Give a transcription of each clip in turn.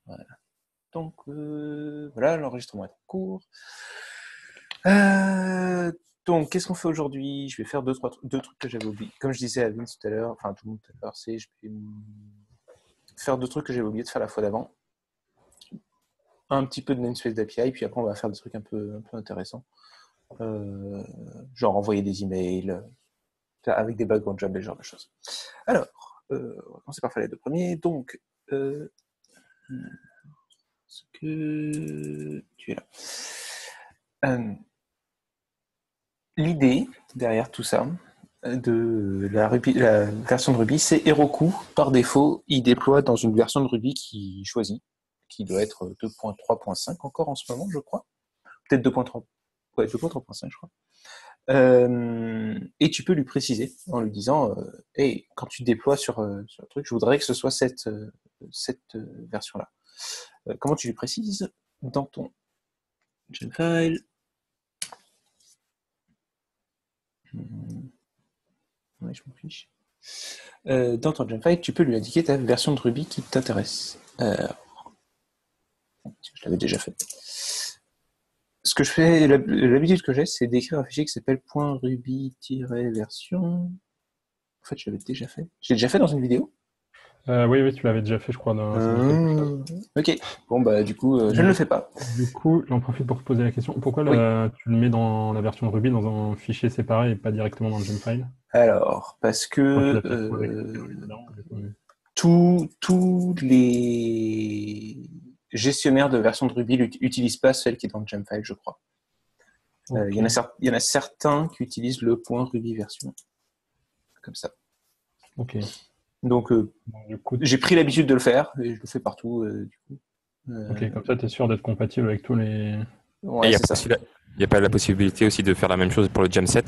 Voilà. Donc, voilà, l'enregistrement est en cours. Donc, qu'est-ce qu'on fait aujourd'hui? Je vais faire deux trucs que j'avais oubliés. Comme je disais à Vince tout à l'heure, enfin tout le monde tout à l'heure, je vais faire deux trucs que j'avais oublié de faire la fois d'avant. Un petit peu de namespace d'API, puis après on va faire des trucs un peu intéressants. Genre envoyer des emails, avec des background jobs et ce genre de choses. Alors, on va commencer par faire les deux premiers. Donc, est-ce que tu es là? L'idée derrière tout ça, de la version de Ruby, c'est Heroku. Par défaut, il déploie dans une version de Ruby qui choisit, qui doit être 2.3.5 encore en ce moment, je crois. Peut-être 2.3. Ouais, 2.3.5, je crois. Et tu peux lui préciser en lui disant hey, quand tu déploies sur le truc, je voudrais que ce soit cette version-là. Comment tu lui précises? Dans ton Gemfile. Ouais, je m'en fiche. Dans ton Gemfile, tu peux lui indiquer ta version de Ruby qui t'intéresse. Je l'avais déjà fait. Ce que je fais, l'habitude que j'ai, c'est d'écrire un fichier qui s'appelle .ruby-version. En fait, je l'avais déjà fait. Je l'ai déjà fait dans une vidéo. Oui, tu l'avais déjà fait, je crois. Ok. Bon, bah, du coup, je ne le fais pas. Du coup, j'en profite pour te poser la question. Pourquoi Oui. Tu le mets dans la version de Ruby dans un fichier séparé et pas directement dans le Gemfile? Alors, parce que tous les gestionnaires de version de Ruby n'utilisent pas celle qui est dans le Gemfile, je crois. Il y en a certains qui utilisent le .ruby version. Comme ça. Ok. Donc, j'ai pris l'habitude de le faire et je le fais partout. Du coup. Ok, comme ça, tu es sûr d'être compatible avec tous les... Ouais, c'est ça. Il n'y a pas la possibilité aussi de faire la même chose pour le Gemset?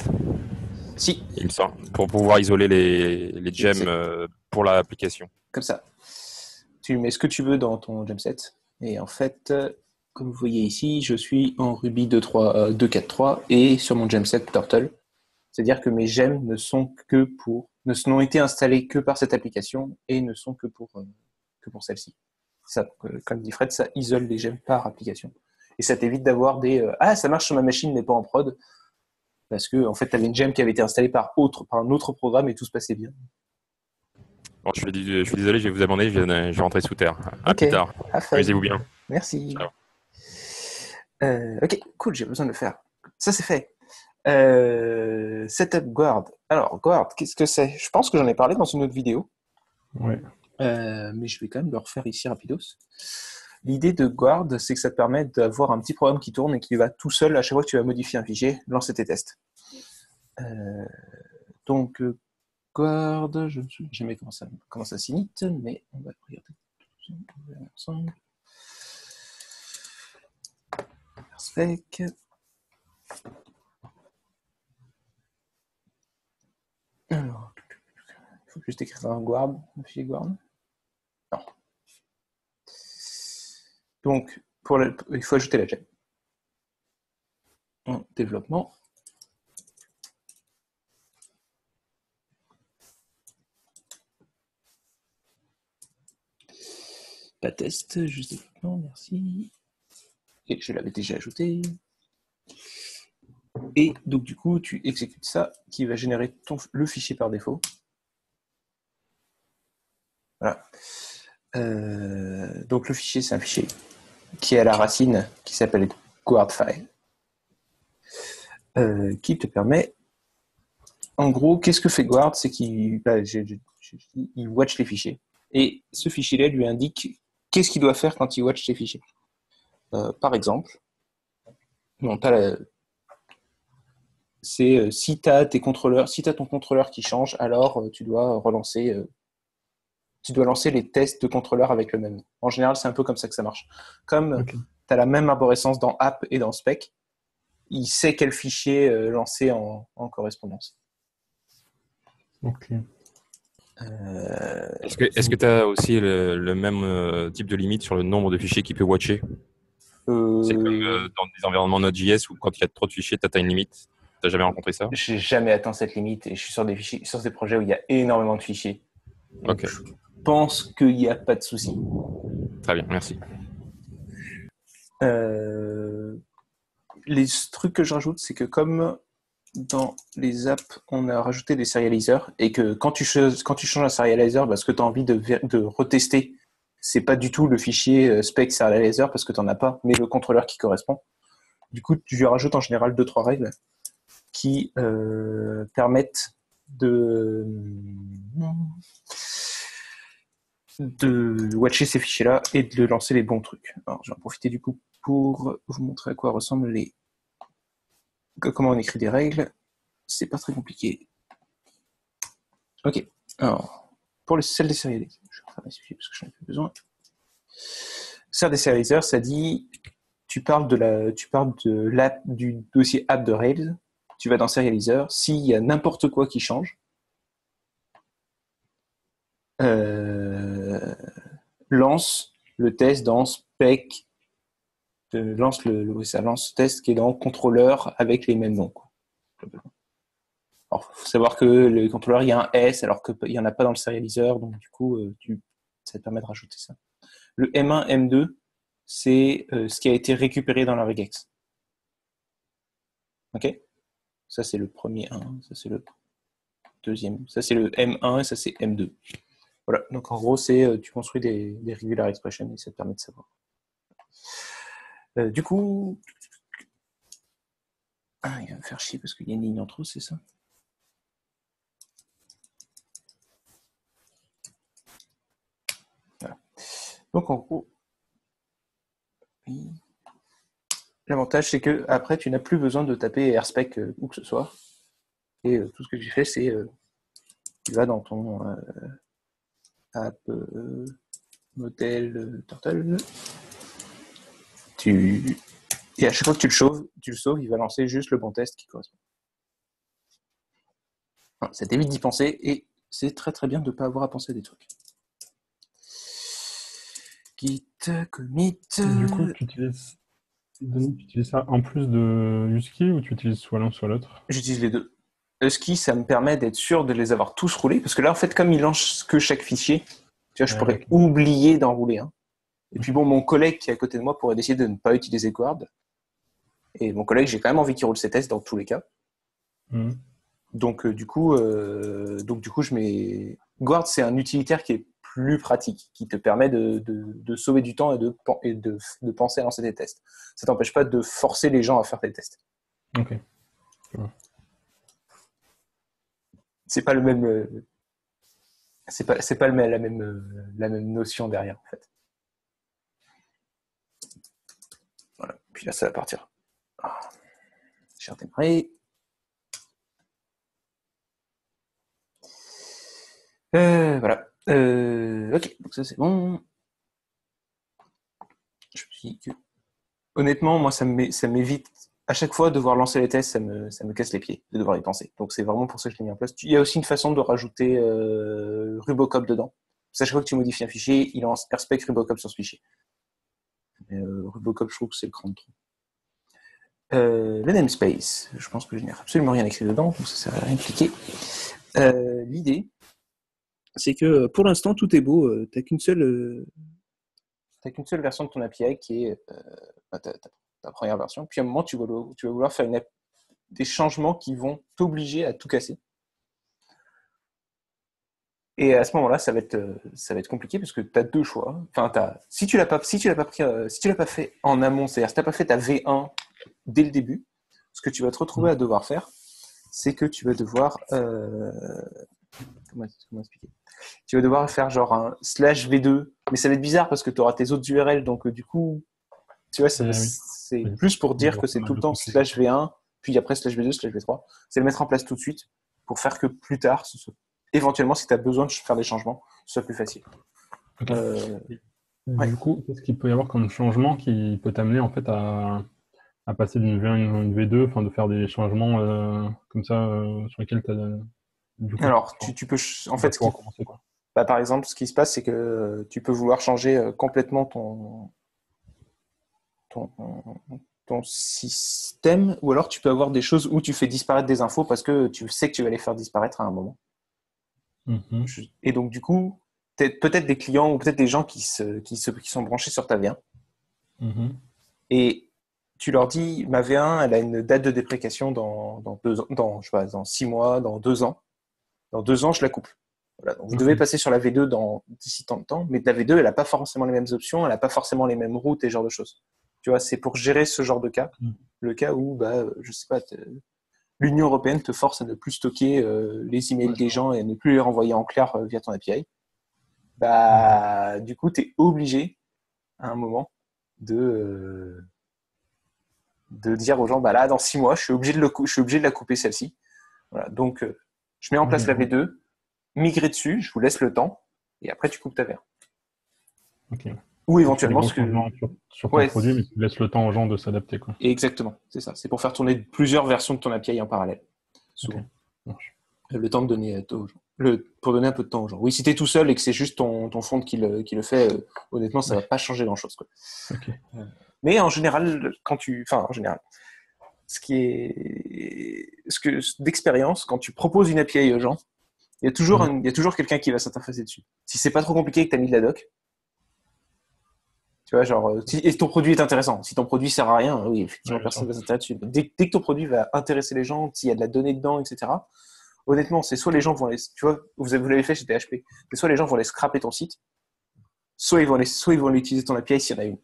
Si. Il me semble, pour pouvoir isoler les gems pour l'application. Comme ça. Tu mets ce que tu veux dans ton Gemset. Et en fait, comme vous voyez ici, je suis en Ruby 2.4.3 et sur mon Gemset Turtle. C'est-à-dire que mes gems n'ont été installés que par cette application et ne sont que pour celle-ci. Ça, comme dit Fred, ça isole les gems par application. Et ça t'évite d'avoir des ça marche sur ma machine mais pas en prod. Parce que en fait, tu avais une gem qui avait été installée par un autre programme et tout se passait bien. Bon, je suis désolé, je vais vous abandonner, je vais rentrer sous terre. À plus tard. Amusez-vous bien. Merci. Ok, cool, j'ai besoin de le faire. Ça, c'est fait. Setup Guard. Alors, Guard, qu'est-ce que c'est? Je pense que j'en ai parlé dans une autre vidéo. Ouais. Mais je vais quand même le refaire ici rapidos. L'idée de Guard, c'est que ça te permet d'avoir un petit programme qui tourne et qui va tout seul, à chaque fois que tu vas modifier un fichier, lancer tes tests. Donc, Guard, je ne sais jamais comment ça s'init, mais on va regarder ensemble. Spec. Alors, il faut juste écrire un fichier guard. Non. Donc, il faut ajouter la gem. En développement. Pas test, juste développement, merci. Et je l'avais déjà ajouté. Et donc, du coup, tu exécutes ça, qui va générer le fichier par défaut. Voilà. Donc, le fichier, c'est un fichier qui est à la racine, qui s'appelle guard file, qui te permet, en gros, qu'est-ce que fait guard? C'est qu'il watch les fichiers. Et ce fichier-là lui indique qu'est-ce qu'il doit faire quand il watch ces fichiers. Par exemple, si tu as ton contrôleur qui change, alors tu dois lancer les tests de contrôleur avec le même. En général, c'est un peu comme ça que ça marche. Comme tu as la même arborescence dans app et dans spec, il sait quel fichier lancer en correspondance. Ok. Est-ce que tu as aussi le même type de limite sur le nombre de fichiers qu'il peut watcher? C'est comme dans des environnements Node.js où quand il y a trop de fichiers, tu as une limite. Tu n'as jamais rencontré ça? J'ai jamais atteint cette limite et je suis sur des projets où il y a énormément de fichiers. Donc, ok. pense qu'il n'y a pas de souci. Très bien, merci. Les trucs que je rajoute, c'est que comme dans les apps, on a rajouté des serializers et que quand tu changes un serializer, ce que tu as envie de retester, c'est pas du tout le fichier spec serializer parce que tu n'en as pas, mais le contrôleur qui correspond. Du coup, tu rajoutes en général 2-3 règles qui permettent de watcher ces fichiers-là et de lancer les bons trucs. Alors, je vais en profiter du coup pour vous montrer à quoi ressemblent comment on écrit des règles. C'est pas très compliqué. Ok. Alors, pour celle des serializers, je vais refaire mes fichiers parce que je n'en ai plus besoin. Celle des serializers, ça dit, tu parles du dossier app de Rails, tu vas dans Serializer, s'il y a n'importe quoi qui change, lance le test dans spec, lance le test qui est dans contrôleur avec les mêmes noms, quoi. Alors, il faut savoir que le contrôleur, il y a un S alors qu'il n'y en a pas dans le serializer, donc du coup, ça te permet de rajouter ça. Le M1, M2, c'est ce qui a été récupéré dans la regex. Ok ? Ça, c'est le premier 1, ça, c'est le deuxième, ça, c'est le M1 et ça, c'est M2. Voilà, donc en gros, tu construis des regular expressions et ça te permet de savoir. Du coup, il va me faire chier parce qu'il y a une ligne en trop, c'est ça ? Voilà. Donc en gros, l'avantage c'est que après tu n'as plus besoin de taper RSpec où que ce soit. Et tout ce que tu fais, c'est tu vas dans ton app modèle turtle. Et à chaque fois que tu le sauves, il va lancer juste le bon test qui correspond. Voilà, ça t'évite d'y penser et c'est très très bien de ne pas avoir à penser à des trucs. Git, commit. Du coup, tu utilises ça en plus de Husky ou tu utilises soit l'un soit l'autre? J'utilise les deux. Husky, ça me permet d'être sûr de les avoir tous roulés parce que là, en fait, comme il lance que chaque fichier, tu vois, je pourrais oublier d'en rouler un. Et puis bon, mon collègue qui est à côté de moi pourrait décider de ne pas utiliser Guard. Et mon collègue, j'ai quand même envie qu'il roule ses tests dans tous les cas. Donc du coup, je mets Guard, c'est un utilitaire qui est plus pratique, qui te permet de sauver du temps et de penser à lancer des tests. Ça t'empêche pas de forcer les gens à faire des tests. Ok. C'est pas le même. C'est pas la même notion derrière en fait. Voilà. Puis là, ça va partir. J'ai redémarré. Voilà. Ok, donc ça c'est bon. Je me suis dit que, honnêtement, moi ça m'évite à chaque fois de devoir lancer les tests, ça me casse les pieds de devoir y penser. Donc c'est vraiment pour ça que je l'ai mis en place. Il y a aussi une façon de rajouter Rubocop dedans. À chaque fois que tu modifies un fichier, il lance RSpec Rubocop sur ce fichier. Rubocop, je trouve que c'est le cran de trop. Le namespace, je pense que je n'ai absolument rien écrit dedans, donc ça sert à rien de cliquer. L'idée, c'est que pour l'instant, tout est beau. Tu n'as qu'une seule version de ton API qui est ta première version. Puis à un moment, tu vas vouloir faire des changements qui vont t'obliger à tout casser. Et à ce moment-là, ça va être compliqué parce que tu as deux choix. Enfin, si tu l'as pas fait en amont, c'est-à-dire si tu n'as pas fait ta V1 dès le début, ce que tu vas te retrouver à devoir faire, c'est que tu vas devoir comment expliquer ? Tu vas devoir faire genre un /V2, mais ça va être bizarre parce que tu auras tes autres URL, donc du coup, tu vois, c'est plus pour dire que c'est tout le temps /V1, puis après /V2, /V3. C'est le mettre en place tout de suite pour faire que plus tard, éventuellement, si tu as besoin de faire des changements, ce soit plus facile. Okay. Du coup, qu'est-ce qu'il peut y avoir comme changement qui peut t'amener en fait à passer d'une V1 à une V2, enfin de faire des changements comme ça sur lesquels tu as... Alors, tu peux... En fait, par exemple, ce qui se passe, c'est que tu peux vouloir changer complètement ton système, ou alors tu peux avoir des choses où tu fais disparaître des infos parce que tu sais que tu vas les faire disparaître à un moment. Et donc, du coup, peut-être des clients ou peut-être des gens qui sont branchés sur ta V1. Mhm. Et tu leur dis, ma V1, elle a une date de déprécation dans 6 mois, dans 2 ans. Dans 2 ans, je la coupe. Voilà, donc vous devez passer sur la V2 d'ici tant de temps, mais la V2, elle n'a pas forcément les mêmes options, elle n'a pas forcément les mêmes routes et ce genre de choses. Tu vois, c'est pour gérer ce genre de cas. Le cas où, je sais pas, l'Union européenne te force à ne plus stocker les emails des gens et à ne plus les renvoyer en clair via ton API. Du coup, tu es obligé, à un moment, de dire aux gens, là, dans 6 mois, je suis obligé de la couper, celle-ci. Voilà, donc, je mets en place la V2, migrer dessus, je vous laisse le temps, et après, tu coupes ta verre. Okay. Ou éventuellement, sur ton produit, mais tu laisses le temps aux gens de s'adapter, quoi. Exactement, c'est ça. C'est pour faire tourner plusieurs versions de ton API en parallèle, souvent. Okay. Le temps de donner aux gens. Pour donner un peu de temps aux gens. Oui, si tu es tout seul et que c'est juste ton front qui le fait, honnêtement, ça va pas changer grand-chose, quoi. Okay. Mais en général, d'expérience, quand tu proposes une API aux gens, il y a toujours quelqu'un qui va s'interfacer dessus. Si c'est pas trop compliqué et que tu as mis de la doc, tu vois, et ton produit est intéressant. Si ton produit sert à rien, oui, effectivement, personne ne va s'intéresser dessus. Dès que ton produit va intéresser les gens, s'il y a de la donnée dedans, etc., honnêtement, c'est soit les gens vont tu vois, vous l'avez fait chez PHP, c'est soit les gens vont aller scraper ton site, soit ils vont utiliser ton API s'il y en a une.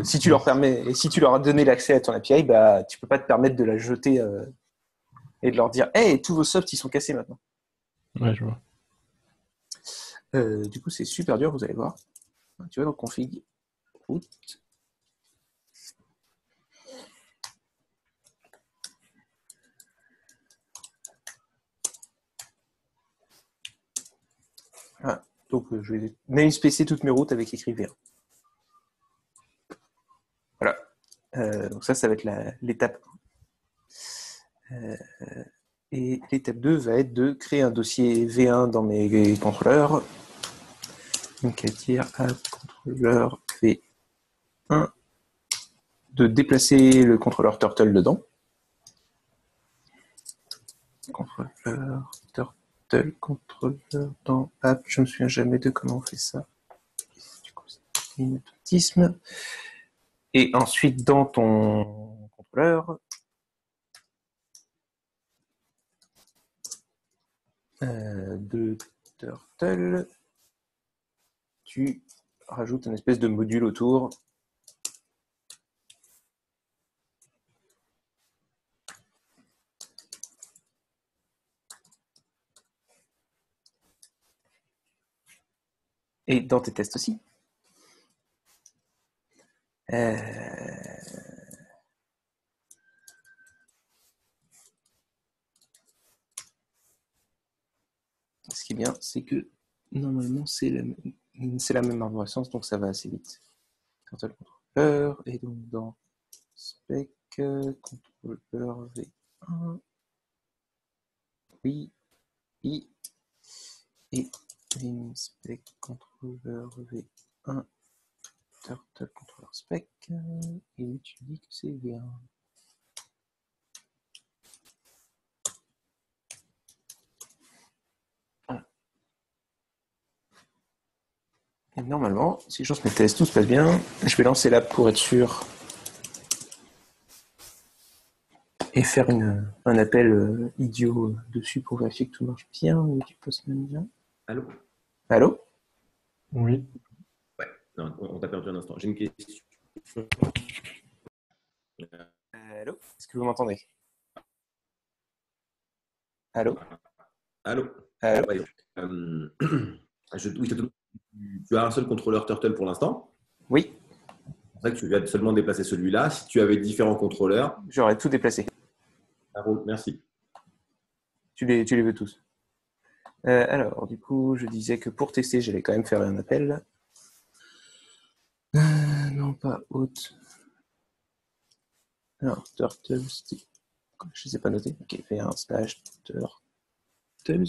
Si tu leur permets, et si tu leur as donné l'accès à ton API, tu peux pas te permettre de la jeter et de leur dire, hey, tous vos softs ils sont cassés maintenant. Ouais, je vois. Du coup, c'est super dur, vous allez voir. Tu vois, donc config route. Voilà. Donc, je vais namespacer toutes mes routes avec écrit V1. Voilà. Donc ça va être l'étape 1. Et l'étape 2 va être de créer un dossier V1 dans mes contrôleurs. Donc, à dire à contrôleur V1 de déplacer le contrôleur turtle dedans. Contrôleur turtle, contrôleur dans app. Je me souviens jamais de comment on fait ça. Du coup, c'est un automatisme. Et ensuite, dans ton contrôleur, de turtle, tu rajoutes une espèce de module autour. Et dans tes tests aussi. Ce qui est bien, c'est que normalement, c'est la même arborescence, donc ça va assez vite. Turtle contrôleur, et donc dans spec, contrôleur V1, oui, et spec contrôleur V1, turtle contrôleur spec, et tu dis que c'est V1. Et normalement, si je lance mes tests, tout se passe bien. Je vais lancer l'app pour être sûr et faire un appel idiot dessus pour vérifier que tout marche bien. Bien. Allô? Allô? Oui. Ouais, non, on t'a perdu un instant. J'ai une question. Allô? Est-ce que vous m'entendez? Allô? Allô? Allô? Ouais, tu as un seul contrôleur Turtle pour l'instant. Oui. C'est vrai que tu viens seulement déplacer celui-là. Si tu avais différents contrôleurs. J'aurais tout déplacé. Ça roule, merci. Tu les veux tous. Alors, du coup, je disais que pour tester, j'allais quand même faire un appel. Non, pas haute. Alors, turtles. Je ne les ai pas notés. Ok, fais un slash turtles.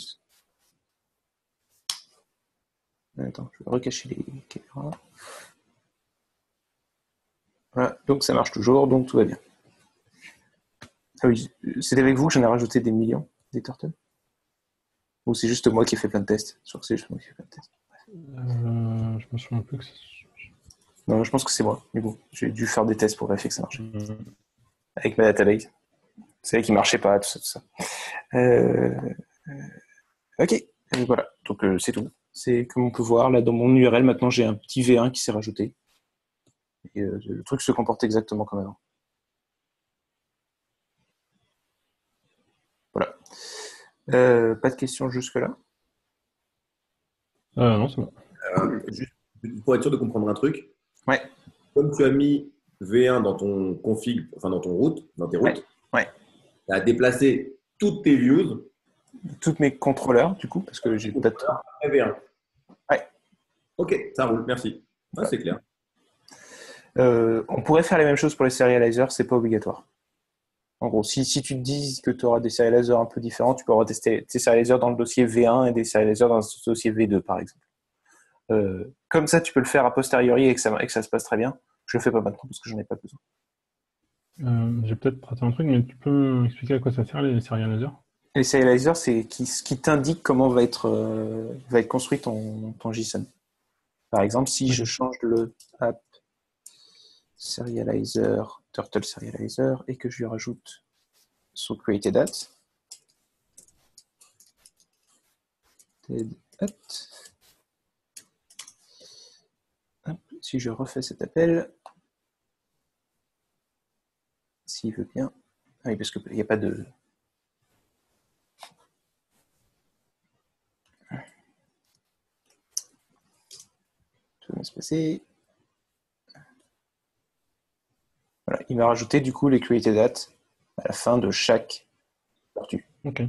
Attends, je vais recacher les caméras. Voilà, donc ça marche toujours, donc tout va bien. Ah oui, c'est avec vous que j'en ai rajouté des millions, des turtles. Ou c'est juste moi qui ai fait plein de tests? Je crois que c'est juste moi qui ai fait plein de tests. Je me souviens plus que c'est... Non, je pense que c'est moi. Du coup, j'ai dû faire des tests pour vérifier que ça marchait. Avec ma database. C'est vrai qu'il marchait pas, tout ça. Ok, et voilà. Donc c'est tout. C'est comme on peut voir, là dans mon URL, maintenant j'ai un petit V1 qui s'est rajouté. Et le truc se comporte exactement comme avant. Voilà. Pas de questions jusque-là? Non, c'est bon. Juste pour être sûr de comprendre un truc, Ouais. comme tu as mis V1 dans ton config, enfin dans ton route, dans tes routes, Ouais. tu as déplacé toutes tes views. Toutes mes contrôleurs, du coup, parce que j'ai peut-être. Après V1. Ouais. Ok, ça roule, merci. Ouais, c'est clair. On pourrait faire la même chose pour les serializers, c'est pas obligatoire. En gros, si tu te dis que tu auras des serializers un peu différents, tu peux avoir tes serializers dans le dossier V1 et des serializers dans le dossier V2, par exemple. Comme ça, tu peux le faire a posteriori et que ça se passe très bien. Je le fais pas maintenant parce que j'en ai pas besoin. J'ai peut-être raté un truc, mais tu peux expliquer à quoi ça sert les serializers? Les serializers, c'est ce qui t'indique comment va être construit ton JSON. Par exemple, si je change le app serializer, turtle serializer, et que je lui rajoute son created at, si je refais cet appel, s'il veut bien, oui, parce qu'il n'y a pas de... Tout va se passer. Voilà, il m'a rajouté du coup les created at à la fin de chaque tortue. Ok.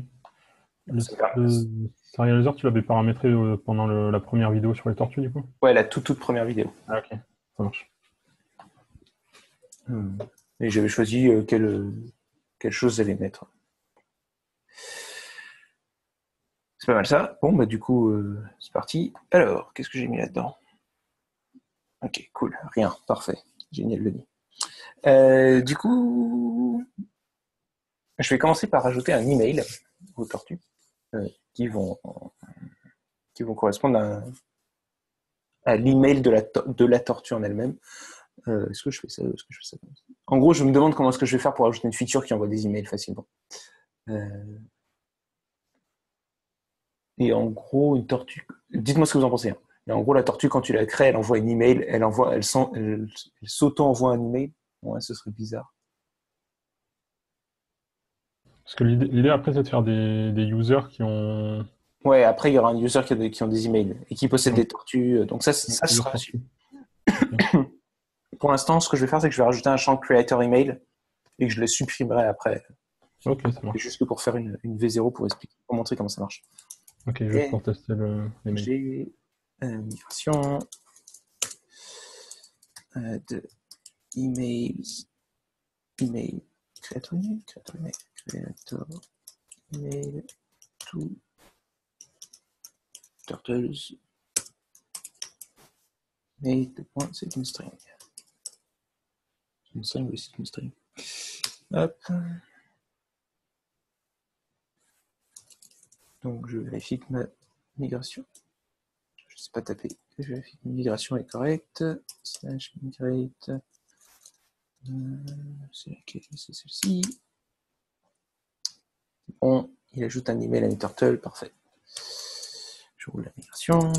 Le serializer, tu l'avais paramétré pendant la première vidéo sur les tortues, du coup? Ouais, la toute première vidéo. Ah, ok, ça marche. Et j'avais choisi quelle chose j'allais mettre. C'est pas mal ça. Bon, bah du coup, c'est parti. Alors, qu'est-ce que j'ai mis là-dedans? Ok, cool. Rien. Parfait. Génial, le nid. Du coup, je vais commencer par rajouter un email aux tortues qui vont correspondre à l'email de la tortue en elle-même. Est-ce que je fais ça? En gros, je me demande comment est-ce que je vais faire pour ajouter une feature qui envoie des emails facilement. Et en gros, une tortue... Dites-moi ce que vous en pensez. Hein. Et en gros, la tortue, quand tu la crées, elle envoie une email, elle s'auto-envoie un email. Ouais, ce serait bizarre. Parce que l'idée après, c'est de faire des users qui ont... Ouais, après, il y aura un user qui ont des emails et qui possède des tortues. Donc ça sera reçu. Pour l'instant, ce que je vais faire, c'est que je vais rajouter un champ creator email et que je le supprimerai après. Ok, ça marche. Juste pour faire une V0 pour montrer comment ça marche. Ok, juste pour tester l'email. J'ai migration de email creator email to turtles mais c'est une string. Une string, oui, c'est une string. Hop. Donc je vérifie que ma migration, je ne sais pas taper, je vérifie que ma migration est correcte. Slash migrate. C'est laquelle? C'est celle-ci. Bon, il ajoute un email à une turtle, parfait. Je roule la migration.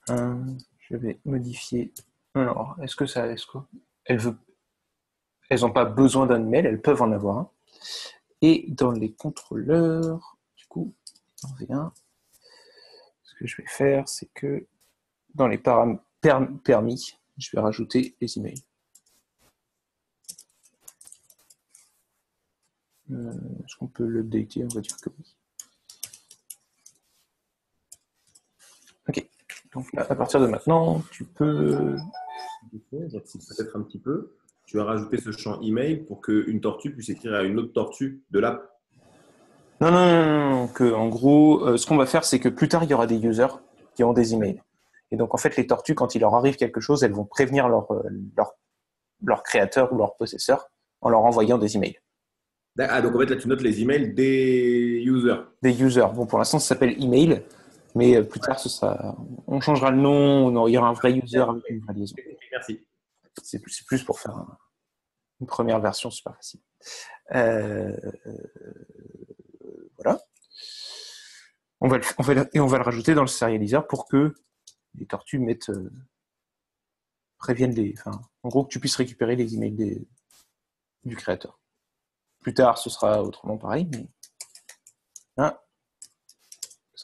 Je vais modifier. Alors, elles n'ont pas besoin d'un email, elles peuvent en avoir un. Et dans les contrôleurs, du coup, en V1, ce que je vais faire, c'est que dans les permis, je vais rajouter les emails. Est-ce qu'on peut l'updater? On va dire que oui. Ok. Donc à partir de maintenant, tu peux... J'anticipe peut-être un petit peu. Tu as rajouté ce champ email pour qu'une tortue puisse écrire à une autre tortue de l'app. Non. En gros, ce qu'on va faire, c'est que plus tard, il y aura des users qui ont des emails. Et donc, en fait, les tortues, quand il leur arrive quelque chose, elles vont prévenir leur créateur ou leur possesseur en leur envoyant des emails. Ah, donc en fait, là, tu notes les emails des users. Des users. Bon, pour l'instant, ça s'appelle email, mais plus tard, on changera le nom, il y aura un vrai user avec une vraie liaison. Merci. C'est plus pour faire une première version super facile. Voilà. On va le rajouter dans le serializer pour que les tortues préviennent en gros, que tu puisses récupérer les emails du créateur. Plus tard, ce sera autrement pareil. Mais... Hein.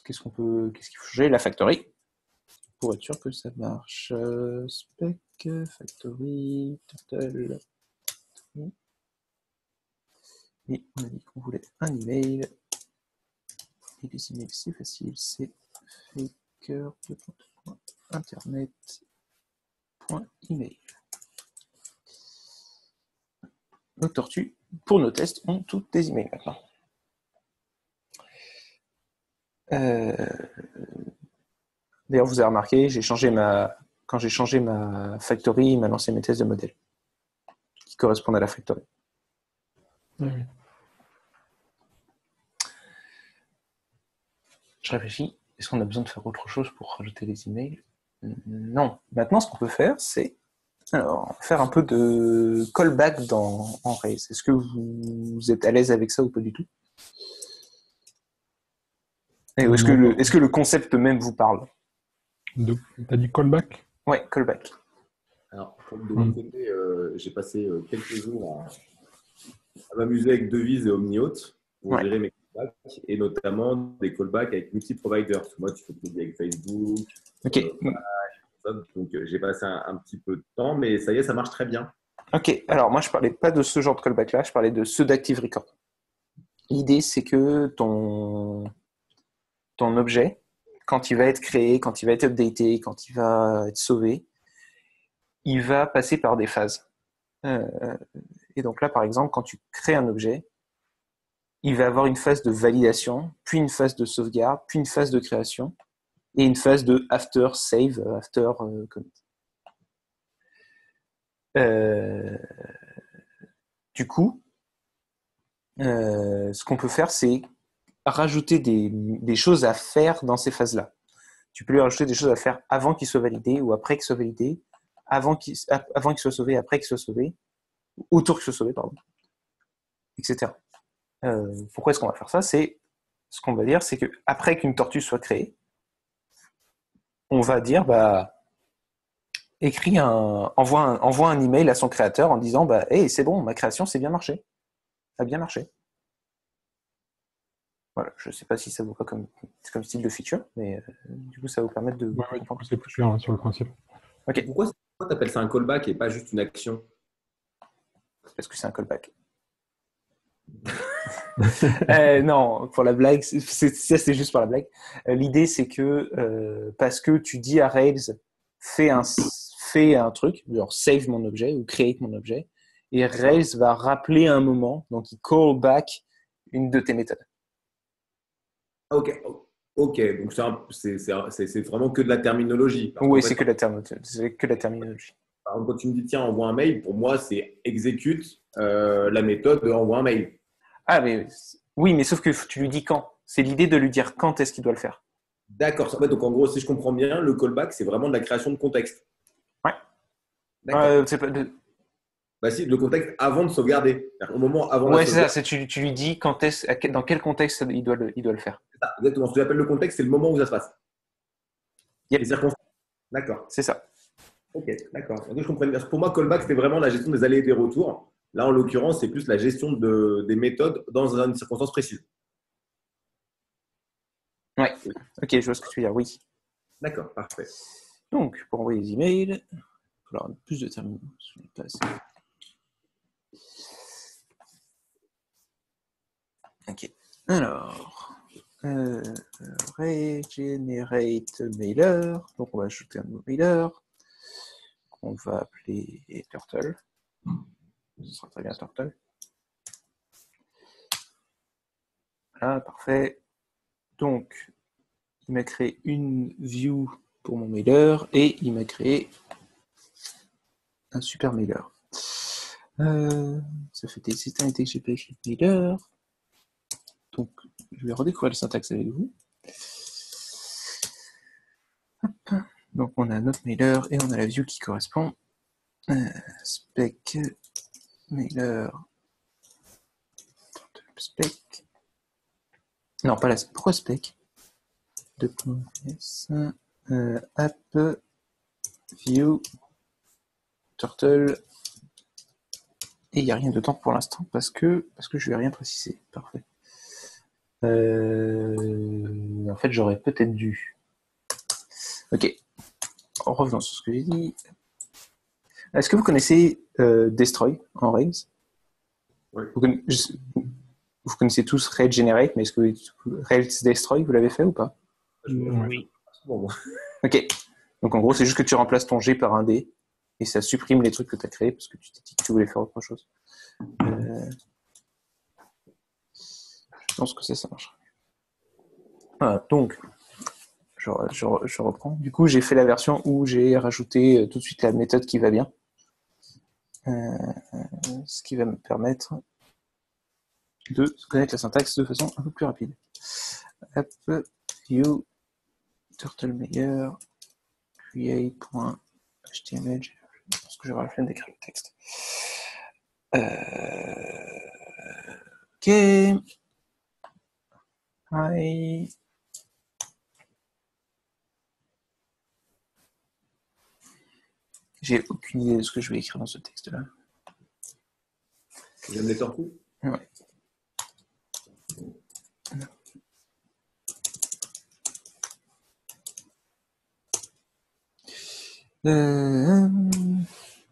Qu'est-ce qu'il faut changer? La factory. Pour être sûr que ça marche. Spec, factory, turtle. Et on a dit qu'on voulait un email. Et les emails, c'est facile. C'est faker.internet.email. Nos tortues, pour nos tests, ont toutes des emails maintenant. D'ailleurs, vous avez remarqué, quand j'ai changé ma factory, il m'a lancé mes tests de modèle qui correspondent à la factory. Oui. Je réfléchis, est-ce qu'on a besoin de faire autre chose pour rajouter les emails? Non. Maintenant, ce qu'on peut faire, c'est faire un peu de callback en Rails. Est-ce que vous êtes à l'aise avec ça ou pas du tout? Et est-ce que le concept même vous parle? T'as dit callback? Ouais, callback. Alors, de mon côté, j'ai passé quelques jours à m'amuser avec Devise et OmniHote pour gérer mes callbacks, et notamment des callbacks avec multi-providers. Moi, tu fais des avec Facebook. Ok. Donc, j'ai passé un petit peu de temps, mais ça y est, ça marche très bien. Ok. Alors, moi, je parlais pas de ce genre de callback-là, je parlais de ceux d'Active Record. L'idée, c'est que ton objet, quand il va être créé, quand il va être updaté, quand il va être sauvé, il va passer par des phases. Et donc là, par exemple, quand tu crées un objet, il va avoir une phase de validation, puis une phase de sauvegarde, puis une phase de création, et une phase de after save, after commit. Du coup, ce qu'on peut faire, c'est rajouter des choses à faire dans ces phases-là. Tu peux lui rajouter des choses à faire avant qu'il soit validé ou après qu'il soit validé, avant qu'il soit sauvé, après qu'il soit sauvé, autour qu'il soit sauvé, pardon, etc. Pourquoi est-ce qu'on va faire ça? Ce qu'on va dire, c'est qu'après qu'une tortue soit créée, on va dire, envoie un email à son créateur en disant, hey, c'est bon, ma création, c'est bien marché. Ça a bien marché. Voilà, je ne sais pas si ça vaut pas comme style de feature, mais du coup, ça va vous permettre de... Ouais, du coup, c'est plus clair sur le principe. Okay. Pourquoi tu appelles ça un callback et pas juste une action? Parce que c'est un callback. Non, pour la blague, c'est juste pour la blague. L'idée, c'est que parce que tu dis à Rails, fais un truc, genre save mon objet ou create mon objet, et Rails va rappeler un moment, donc il call back une de tes méthodes. Ok, donc c'est vraiment que de la terminologie. Oui, c'est que la terminologie. Par exemple, quand tu me dis tiens, envoie un mail, pour moi, c'est exécute la méthode de envoie un mail. Ah, mais oui, mais sauf que tu lui dis quand. C'est l'idée de lui dire quand est-ce qu'il doit le faire. D'accord. Donc en gros, si je comprends bien, le callback, c'est vraiment de la création de contexte. Ouais. C'est pas si, le contexte avant de sauvegarder. Au moment avant la sauvegarde. C'est ça. Tu lui dis dans quel contexte il doit le faire. C'est ça, exactement. Ce que j'appelle le contexte, c'est le moment où ça se passe. Yep. Les circonstances. D'accord. C'est ça. Ok, d'accord. Donc, je comprends bien. Pour moi, callback, c'était vraiment la gestion des allers et des retours. Là, en l'occurrence, c'est plus la gestion des méthodes dans une circonstance précise. Ouais. Ok, je vois ce que tu veux dire. Oui. D'accord, parfait. Donc, pour envoyer des emails, il va falloir plus de terminaux. Ok. Alors, regenerate mailer. Donc, on va ajouter un nouveau mailer qu'on va appeler Turtle. Ce sera très bien Turtle. Voilà, parfait. Donc, il m'a créé une view pour mon mailer et il m'a créé un super mailer. Ça fait des éternités que j'ai pas écrit de mailer. Donc, je vais redécouvrir le syntaxe avec vous. Hop. Donc, on a notre mailer et on a la view qui correspond. Spec, mailer, spec. Non, pas la spec. Pourquoi spec? App, view, turtle. Et il n'y a rien dedans pour l'instant parce que je lui ai rien précisé. Parfait. En fait, j'aurais peut-être dû. Ok. Revenons sur ce que j'ai dit. Est-ce que vous connaissez Destroy en Rails? Oui. Vous connaissez tous Rails Generate, mais est-ce que Rails Destroy, vous l'avez fait ou pas? Oui. Ok. Donc en gros, c'est juste que tu remplaces ton G par un D et ça supprime les trucs que tu as créés parce que tu t'es dit que tu voulais faire autre chose. Je pense que ça marche. Voilà, donc, je reprends. Du coup, j'ai fait la version où j'ai rajouté tout de suite la méthode qui va bien. Ce qui va me permettre de connaître la syntaxe de façon un peu plus rapide. App, view, turtle meilleur, create.html. Je pense que j'aurai la flemme d'écrire le texte. Ok. Hi. J'ai aucune idée de ce que je vais écrire dans ce texte-là. J'aime les tortues. Ouais.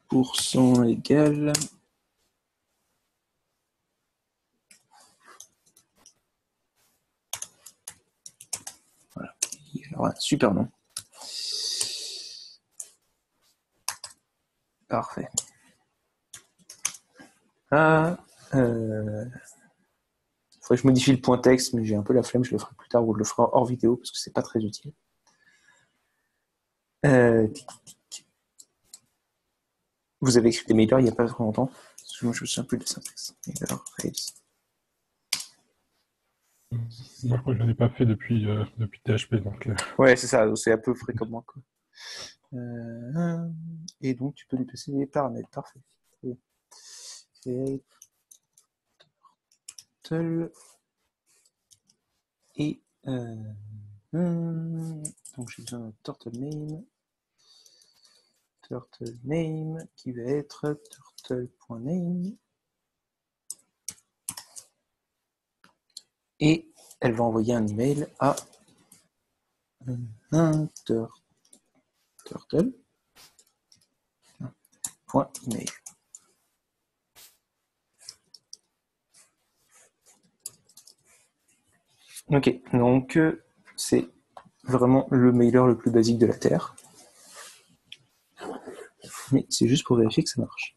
Pourcent égal. Voilà. Alors, un super nom. Parfait. Faudrait que je modifie le point texte, mais j'ai un peu la flemme, je le ferai plus tard ou je le ferai hors vidéo parce que c'est pas très utile. Vous avez écrit des mailers il n'y a pas trop longtemps. Parce que moi, je me souviens plus de syntaxe. Mailer, Rails. Moi, je crois que je ne l'ai pas fait depuis PHP. Donc, Ouais, c'est ça, c'est à peu près comme moi. Quoi. Et donc, tu peux lui passer les paramètres. Parfait. Create turtle. Et donc, j'ai besoin de turtle name. Turtle name qui va être turtle.name. Et elle va envoyer un email à turtle.email. Ok, donc c'est vraiment le mailer le plus basique de la Terre. Mais c'est juste pour vérifier que ça marche.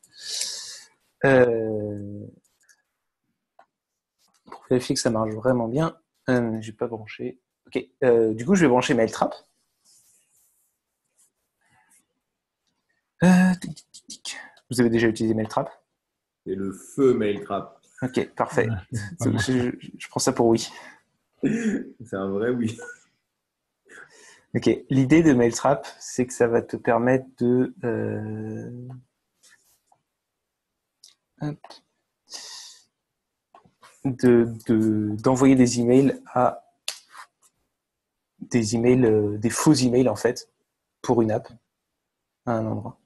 Pour vérifier que ça marche vraiment bien, je n'ai pas branché. Ok, du coup, je vais brancher Mailtrap. Vous avez déjà utilisé Mailtrap? C'est le feu Mailtrap. Ok, parfait. Je prends ça pour oui. C'est un vrai oui. Ok, l'idée de Mailtrap, c'est que ça va te permettre d'envoyer des emails à des faux emails en fait, pour une app, à un endroit.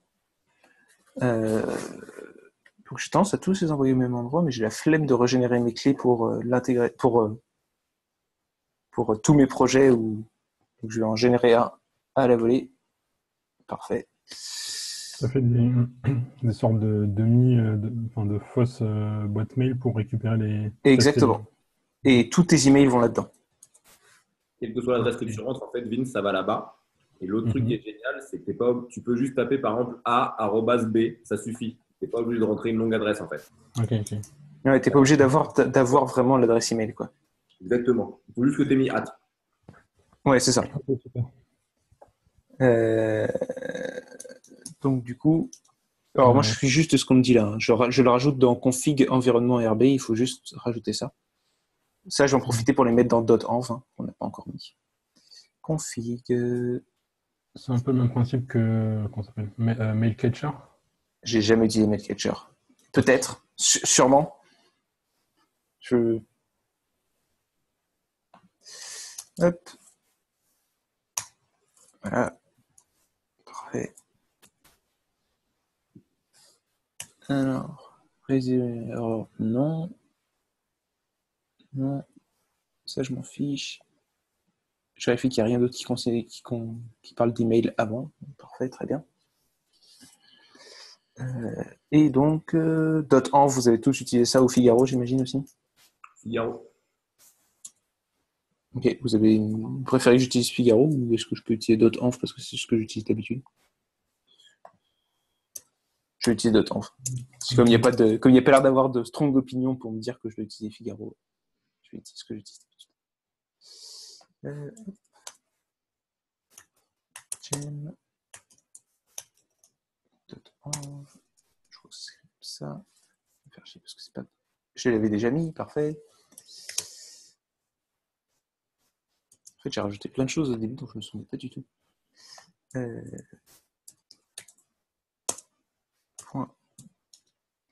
Donc j'ai tendance à tous les envoyer au même endroit, mais j'ai la flemme de régénérer mes clés pour l'intégrer, pour tous mes projets, donc je vais en générer un à la volée. Parfait. ça fait des sortes de fausses boîtes mail pour récupérer les... Exactement. Et tous tes emails vont là-dedans. Quelle que soit l'adresse que tu rentres, en fait, Vince, ça va là-bas. Et l'autre truc qui est génial, c'est que tu peux juste taper par exemple a@b, ça suffit. Tu n'es pas obligé de rentrer une longue adresse en fait. Ok. Ouais, t'es pas obligé d'avoir vraiment l'adresse email, quoi. Exactement. Il faut juste que tu aies mis @ Ouais, c'est ça. Okay, super. Donc du coup, Alors moi, je suis juste ce qu'on me dit là. Hein. Je le rajoute dans config environnement RB. Il faut juste rajouter ça. Ça, je vais en profiter pour les mettre dans .env. Hein, qu'on n'a pas encore mis. Config. C'est un peu le même principe que comment ça s'appelle Mail Catcher. J'ai jamais utilisé Mailcatcher. Peut-être. Sûrement. Hop. Voilà. Parfait. Alors, résumé. Alors, non. Non. Ça, je m'en fiche. Je vérifie qu'il n'y a rien d'autre qui parle d'email avant. Parfait, très bien. Et donc, .env, vous avez tous utilisé ça au Figaro, j'imagine aussi? Figaro. Ok, vous préférez que j'utilise Figaro ou est-ce que je peux utiliser .env parce que c'est ce que j'utilise d'habitude? Je vais utiliser .env. Comme il n'y a pas l'air d'avoir de strong opinion pour me dire que je vais utiliser Figaro, je vais utiliser ce que j'utilise d'habitude. Gem. .env. Je crois que c'est ça. Je vais faire chier parce que c'est pas. Je l'avais déjà mis, parfait. En fait, j'ai rajouté plein de choses au début, donc je ne me souviens pas du tout. Point.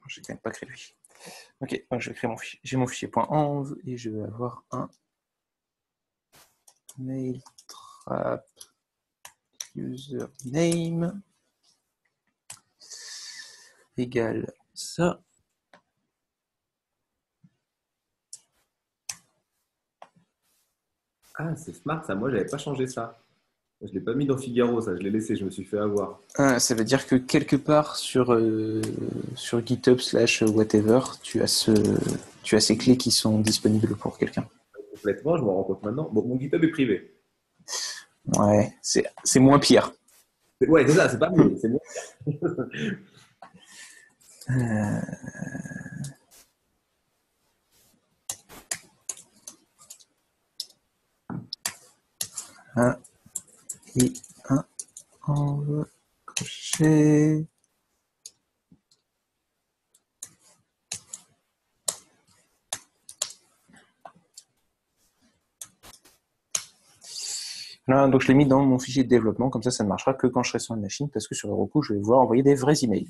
J'ai quand même pas créé lui. Ok, donc je vais créer mon fichier. J'ai mon fichier .env et je vais avoir un mail trap username égale ça. Ah, c'est smart ça. Moi, j'avais pas changé ça. Je l'ai pas mis dans Figaro, ça. Je l'ai laissé. Je me suis fait avoir. Ça veut dire que quelque part sur GitHub /whatever, tu as ces clés qui sont disponibles pour quelqu'un. Complètement, je me rends compte maintenant. Bon, mon GitHub est privé. Ouais, c'est moins pire. Ouais, c'est ça. C'est pas mieux. C'est moins pire. Un et un env crochet. Voilà, donc je l'ai mis dans mon fichier de développement, comme ça ne marchera que quand je serai sur une machine, parce que sur Heroku, je vais pouvoir envoyer des vrais emails.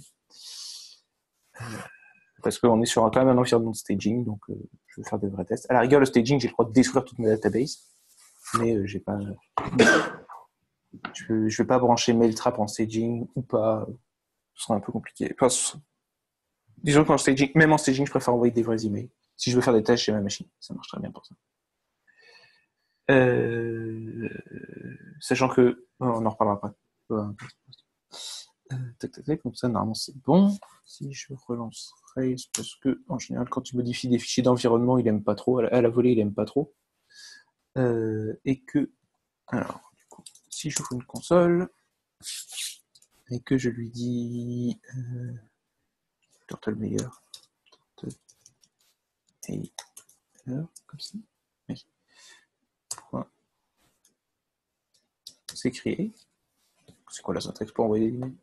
Parce qu'on est sur quand même un environnement de staging, donc je vais faire des vrais tests. À la rigueur, le staging, j'ai le droit de détruire toute ma database, mais j'ai pas. Je vais pas brancher Mailtrap en staging ou pas. Ce sera un peu compliqué. Enfin, disons qu'en staging, même en staging, je préfère envoyer des vrais emails. Si je veux faire des tests chez ma machine, ça marche très bien pour ça. Sachant que. On en reparlera après. Tac, tac, tac, comme ça, normalement, c'est bon. Si je relance Rails, parce que, en général, quand tu modifies des fichiers d'environnement, il aime pas trop. À la volée, il aime pas trop. Et que. Alors, du coup, si j'ouvre une console, et que je lui dis. Turtle meilleur. Turtle. Et. Alors, comme ça. Oui. Point. C'est créé. C'est quoi la syntaxe pour envoyer des emails?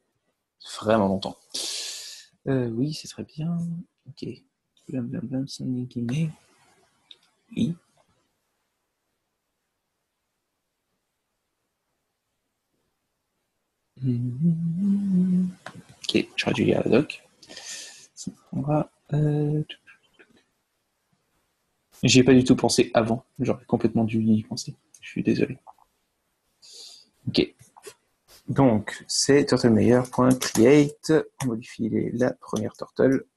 Vraiment longtemps. Oui, c'est très bien. Ok. Blam blam blam, sending email. Oui. Ok, je réduis la doc. On va. J'y ai pas du tout pensé avant. J'aurais complètement dû y penser. Je suis désolé. Ok. Donc, c'est turtlemeilleur.create. On modifie la première turtle.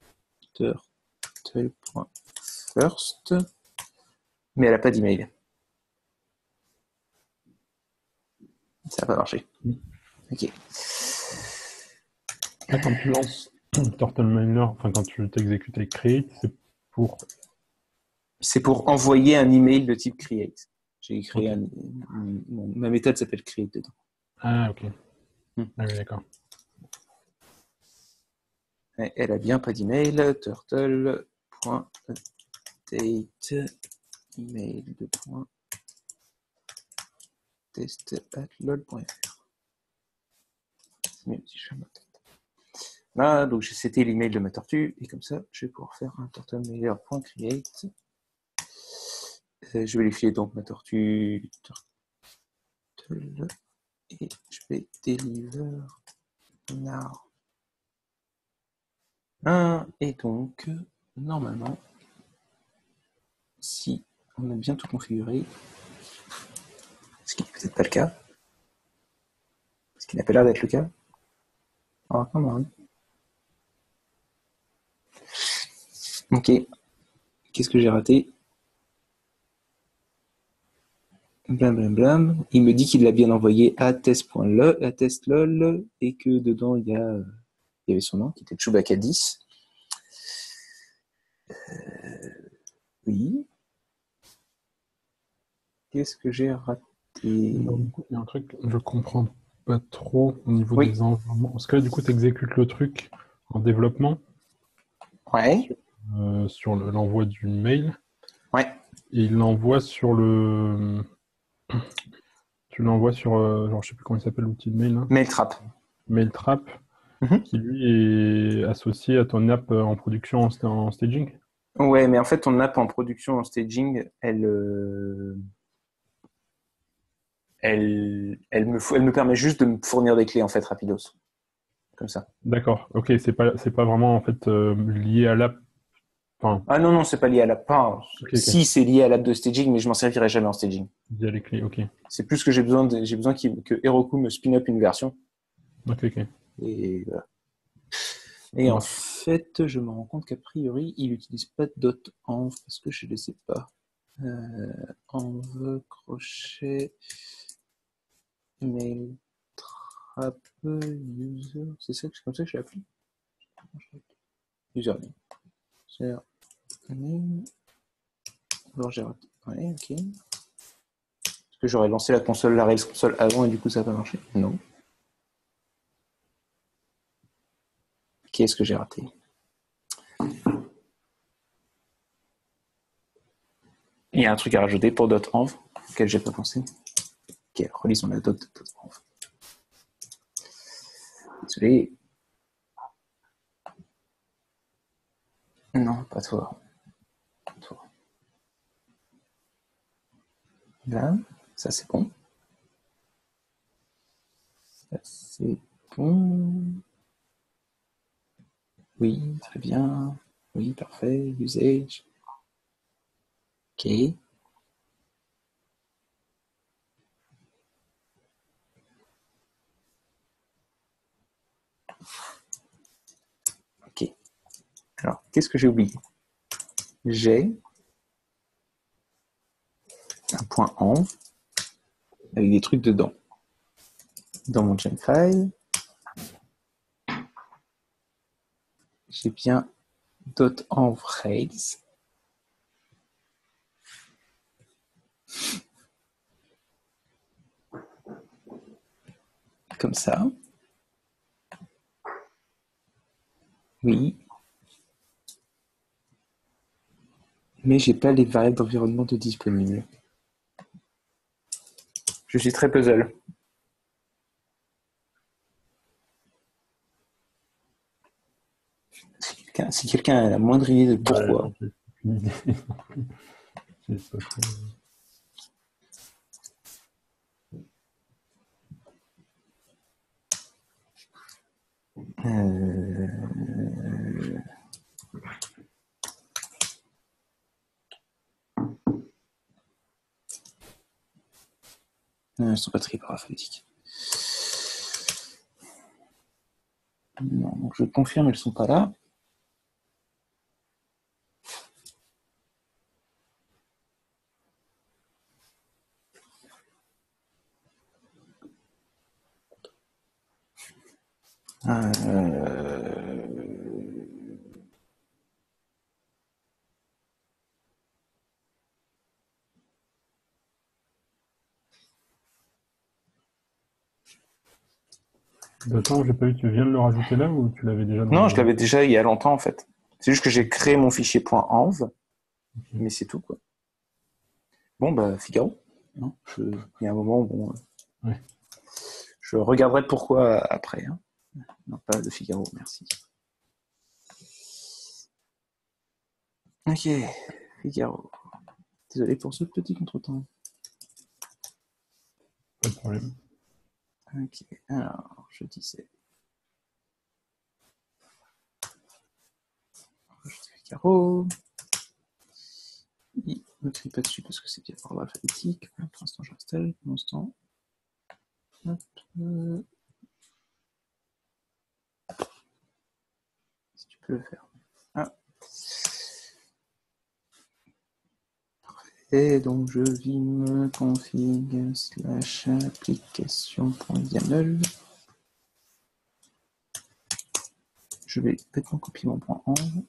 Turtle.first. Mais elle n'a pas d'email. Ça n'a pas marché. Ok. Quand tu lances Turtle Miner, enfin quand tu t'exécutes avec create, c'est pour envoyer un email de type create. J'ai créé ma méthode s'appelle create dedans. Ah, ok. Ah oui, d'accord. Elle a bien pas d'email. Turtle.update email de point test@lol.fr. C'est mieux si je fais ma tête. Là, donc c'était l'email de ma tortue, et comme ça, je vais pouvoir faire un turtlemailer.create. Je vais lui filer donc ma tortue turtle, et je vais deliver now. Et donc, normalement, si on a bien tout configuré, ce qui n'est peut-être pas le cas, ce qui n'a pas l'air d'être le cas, ah, quand même. Ok, qu'est-ce que j'ai raté? Blam blam blam. Il me dit qu'il l'a bien envoyé à test.lol et que dedans il y avait son nom qui était Chewbacca 10. Oui. Qu'est-ce que j'ai raté? Alors, du coup, il y a un truc que je comprends pas trop au niveau des environnements. Parce que là, du coup, tu exécutes le truc en développement. Ouais. Sur l'envoi du mail. Ouais. Et il l'envoie sur le. Tu l'envoies sur. Genre, je sais plus comment il s'appelle l'outil de mail. Hein. Mailtrap. Mailtrap, qui lui est associé à ton app en production en staging. Ouais, mais en fait, ton app en production en staging, elle me permet juste de me fournir des clés en fait rapidos. Comme ça. D'accord. Ok, c'est pas vraiment en fait lié à l'app. Enfin, Ah non, c'est pas lié à l'app. okay. Si, c'est lié à l'app de staging, mais je m'en servirai jamais en staging. Via les clés, ok. C'est plus que j'ai besoin que Heroku me spin up une version. Ok. Et voilà. Et en fait, je me rends compte qu'a priori, il n'utilise pas .env parce que je ne le sais pas. Env, crochet, mail, trap, user, c'est comme ça que je l'ai appelé. Username. Alors j'ai raté. Ouais, ok. Est-ce que j'aurais lancé la Rails console avant et du coup ça n'a pas marché? Non. Qu'est-ce que j'ai raté? Il y a un truc à rajouter pour .env auquel j'ai pas pensé. Ok, relisons la .env. Désolé. Non, pas toi. Là, ça c'est bon. Ça c'est bon. Oui, très bien. Oui, parfait. Usage. Ok. Ok. Alors, qu'est-ce que j'ai oublié? J'ai un point env avec des trucs dedans. Dans mon Gemfile, j'ai bien .env Rails. Comme ça. Oui. Mais j'ai pas les variables d'environnement de disponibles. Je suis très puzzle. Si quelqu'un a la moindre idée de pourquoi. Ils ne sont pas triés par alphabétique. Non, donc je confirme, elles ne sont pas là. Attends, j'ai pas eu, tu viens de le rajouter là ou tu l'avais déjà dans Non, je l'avais déjà il y a longtemps en fait. C'est juste que j'ai créé mon fichier .env, mais c'est tout quoi. Bon bah Figaro. Non, il y a un moment où je regarderai pourquoi après. Hein. Non, pas de Figaro, merci. Ok, Figaro. Désolé pour ce petit contretemps. Pas de problème. Ok, alors, je disais. Rajouter Figaro. Il ne crie pas dessus parce que c'est bien par alphabétique. Pour l'instant, j'installe. Pour l'instant. Hop. Si tu peux le faire. Ah. Et donc je vim config / application.yaml. Je vais bêtement copier mon point .env.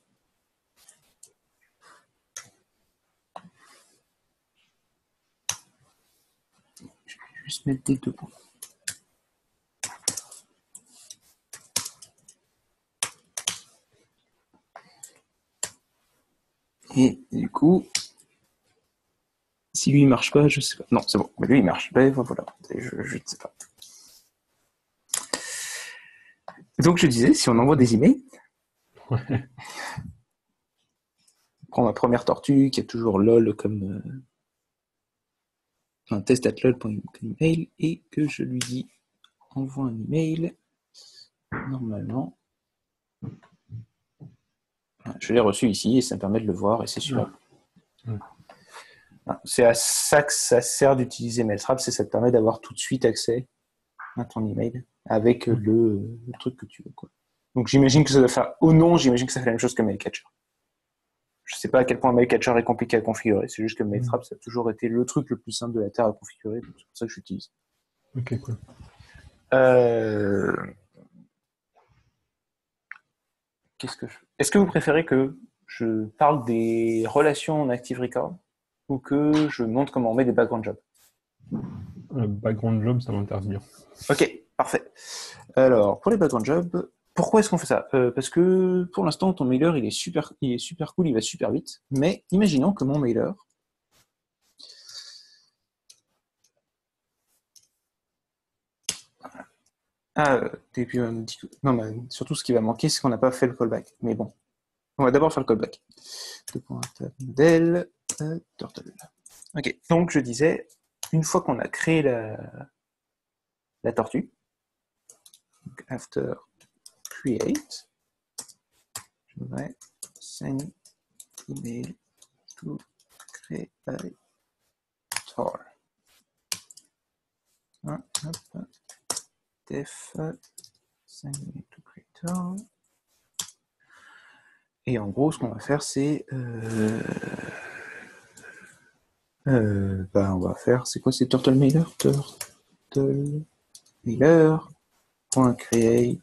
Je vais juste mettre des 2 points. Et du coup, si lui il marche pas, je sais pas. Non, c'est bon. Mais lui il marche. Ben voilà. Je ne sais pas. Donc je disais, si on envoie des emails, Ouais. on prend ma première tortue qui a toujours lol comme un test@lol.email et que je lui dis envoie un email. Normalement, je l'ai reçu ici et ça me permet de le voir et c'est super. Ouais. C'est à ça que ça sert d'utiliser Mailtrap, c'est que ça te permet d'avoir tout de suite accès à ton email avec le truc que tu veux, quoi. Donc j'imagine que ça doit faire, j'imagine que ça fait la même chose que Mailcatcher. Je sais pas à quel point Mailcatcher est compliqué à configurer, c'est juste que Mailtrap ça a toujours été le truc le plus simple de la Terre à configurer, donc c'est pour ça que j'utilise. Ok, cool. Est-ce que vous préférez que je parle des relations en Active Record ou que je montre comment on met des background jobs? Background job, ça m'intéresse bien. Ok, parfait. Alors, pour les background jobs, pourquoi est-ce qu'on fait ça? Parce que pour l'instant, ton mailer, il est super cool, il va super vite. Mais imaginons que mon mailer, non, mais surtout ce qui va manquer, c'est qu'on n'a pas fait le callback. Mais bon, on va d'abord faire le callback. Modèle, turtle. Ok, donc je disais, une fois qu'on a créé la tortue, donc after create, je vais send email to creator. Def send email to creator. Et en gros, ce qu'on va faire, c'est on va faire, c'est quoi, c'est turtle mailer, mailer.create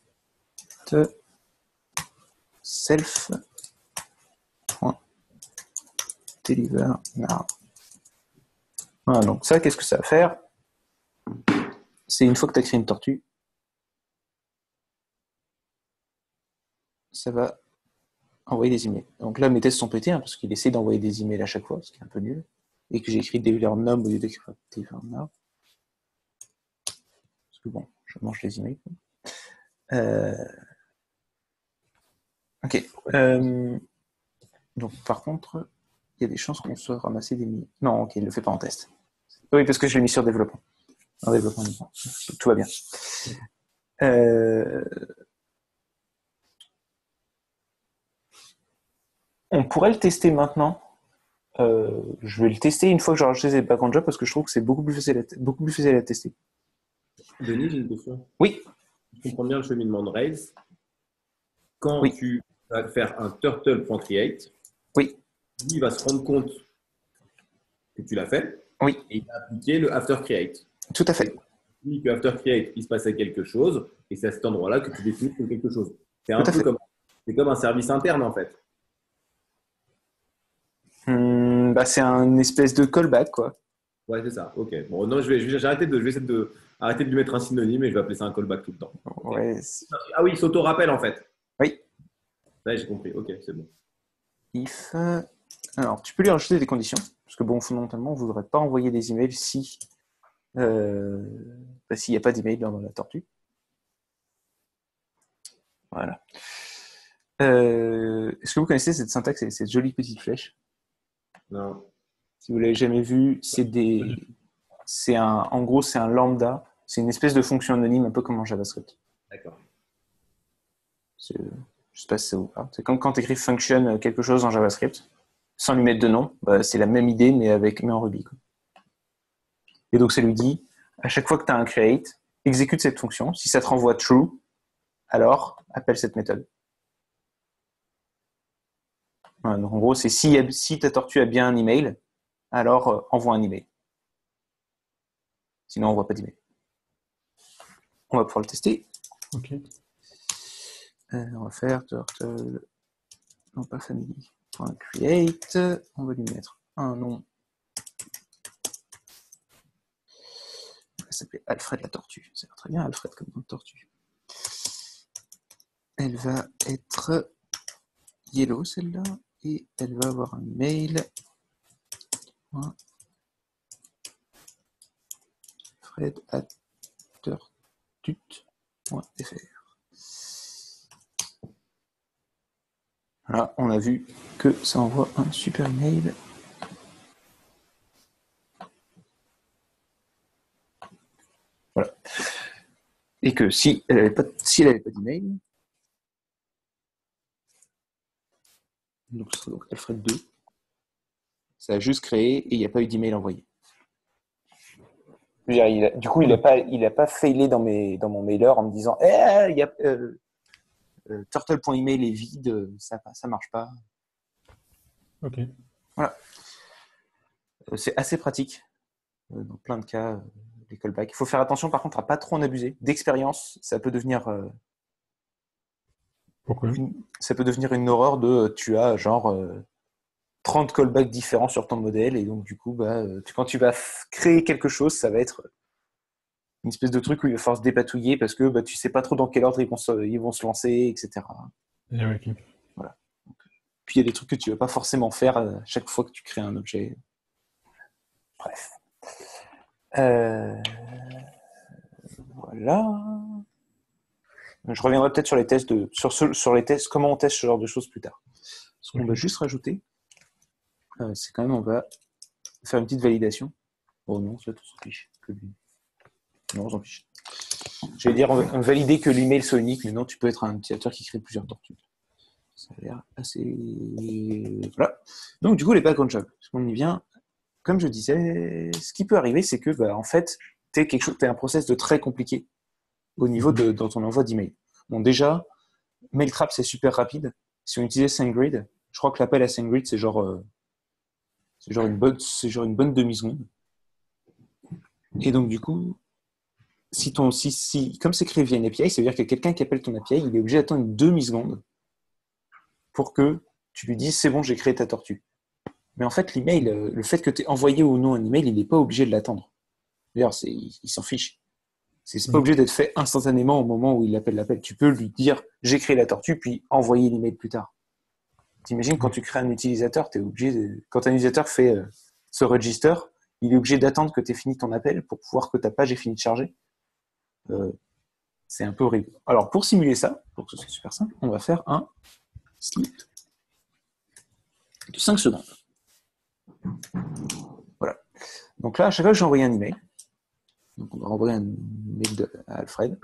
self.deliver now. Voilà, donc ça, qu'est-ce que ça va faire? C'est une fois que tu as créé une tortue, ça va envoyer des emails. Donc là, mes tests sont pétés, hein, parce qu'il essaie d'envoyer des emails à chaque fois, ce qui est un peu nul, et que j'ai écrit deliver now au lieu d'écrire deliver now. Parce que bon, je mange les emails. Ok. Donc, par contre, il y a des chances qu'on soit ramassé des milliers. Non, ok, il ne le fait pas en test. Oui, parce que je l'ai mis sur développement. En développement, tout va bien. On pourrait le tester maintenant. Je vais le tester une fois que j'aurai acheté les background jobs parce que je trouve que c'est beaucoup plus facile à tester. Denis, j'ai une question. Oui. Je comprends bien le cheminement de Rails. Quand tu vas faire un turtle.create, oui, il va se rendre compte que tu l'as fait. Oui. Et il va appliquer le after create. Tout à fait. Il dit que after create, il se passait quelque chose, et c'est à cet endroit-là que tu définis quelque chose. C'est un peu comme un service interne en fait. C'est un espèce de callback, quoi. Ouais, c'est ça. Ok. Bon, non, je vais essayer de arrêter de lui mettre un synonyme et je vais appeler ça un callback tout le temps. Okay. Ouais, ah oui, il s'auto-rappelle en fait. Oui. Ouais, j'ai compris. Ok, c'est bon. If. Alors, tu peux lui rajouter des conditions, parce que bon, fondamentalement, on ne voudrait pas envoyer des emails si s'il n'y a pas d'email dans la tortue. Voilà. Est-ce que vous connaissez cette syntaxe et cette jolie petite flèche? Non. Si vous l'avez jamais vu, en gros, c'est un lambda. C'est une espèce de fonction anonyme, un peu comme en JavaScript. D'accord. Je ne sais pas si ça vous parle. C'est comme quand tu écris function quelque chose en JavaScript, sans lui mettre de nom. C'est la même idée, mais en Ruby, quoi. Et donc, ça lui dit, à chaque fois que tu as un create, exécute cette fonction. Si ça te renvoie true, alors appelle cette méthode. Voilà, donc en gros, c'est si ta tortue a bien un email, alors envoie un email. Sinon, on ne voit pas d'email. On va pouvoir le tester. Ok. On va faire turtle, non pas family.create. On va lui mettre un nom. Elle s'appelle Alfred la tortue. Ça a l'air très bien, Alfred comme nom de tortue. Elle va être yellow, celle-là, et elle va avoir un email. Alfred@turtut.fr. Voilà, on a vu que ça envoie un super email. Voilà. Et que si elle n'avait pas d'email, donc ce serait donc Alfred 2, ça a juste créé et il n'y a pas eu d'email envoyé. Du coup, il n'a pas failé dans mon mailer en me disant turtle.email est vide, ça marche pas. Ok. Voilà. C'est assez pratique dans plein de cas, les callbacks. Il faut faire attention par contre à pas trop en abuser. D'expérience, ça peut devenir Pourquoi? Ça peut devenir une horreur tu as genre 30 callbacks différents sur ton modèle et donc du coup quand tu vas créer quelque chose, ça va être une espèce de truc où il va falloir se dépatouiller parce que tu sais pas trop dans quel ordre ils vont se lancer, etc. Et okay. Voilà. Donc, puis il y a des trucs que tu vas pas forcément faire à chaque fois que tu crées un objet. Bref. Voilà. Je reviendrai peut-être sur les tests sur les tests, comment on teste ce genre de choses plus tard. Ce qu'on va juste rajouter, c'est quand même, on va faire une petite validation. Oh non, ça, on s'en fiche. Non, on s'en fiche. J'allais dire, on va valider que l'email soit unique, mais non, tu peux être un utilisateur qui crée plusieurs tortues. Ça a l'air assez... Voilà. Donc, du coup, les background jobs. Parce qu'on y vient, comme je disais, ce qui peut arriver, c'est que, en fait, tu as un process de très compliqué au niveau dans ton envoi d'email. Bon, déjà, Mailtrap, c'est super rapide. Si on utilisait SendGrid, je crois que l'appel à SendGrid, c'est genre une bonne demi-seconde. Et donc, du coup, comme c'est créé via une API, ça veut dire que quelqu'un qui appelle ton API, il est obligé d'attendre une demi-seconde pour que tu lui dises « c'est bon, j'ai créé ta tortue ». Mais en fait, l'email, le fait que tu aies envoyé ou non un email, il n'est pas obligé de l'attendre. D'ailleurs, il s'en fiche. C'est pas obligé d'être fait instantanément au moment où il appelle l'appel. Tu peux lui dire « j'ai créé la tortue », puis envoyer l'email plus tard. T'imagines, quand tu crées un utilisateur, quand un utilisateur fait ce register, il est obligé d'attendre que tu aies fini ton appel pour voir que ta page est finie de charger. C'est un peu horrible. Alors, pour simuler ça, pour que ce soit super simple, on va faire un sleep de 5 secondes. Voilà. Donc là, à chaque fois que j'ai envoyé un email, donc on va renvoyer un email à Alfred.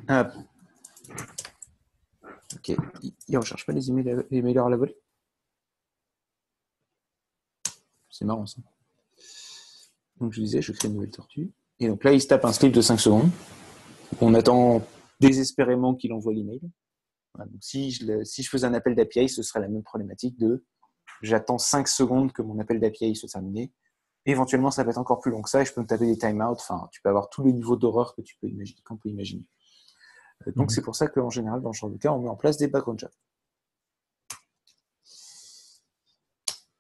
Hop. Ok. Il ne recherche pas les mailers à la volée. C'est marrant ça. Donc je disais, je crée une nouvelle tortue. Et donc là, il se tape un sleep de 5 secondes. On attend désespérément qu'il envoie l'email. Voilà, donc si je faisais un appel d'API, ce serait la même problématique de j'attends 5 secondes que mon appel d'API soit terminé. Éventuellement, ça va être encore plus long que ça et je peux me taper des timeouts. Enfin, tu peux avoir tous les niveaux d'horreur qu'on peut imaginer. Donc, c'est pour ça qu'en général, dans ce genre de cas, on met en place des background jobs.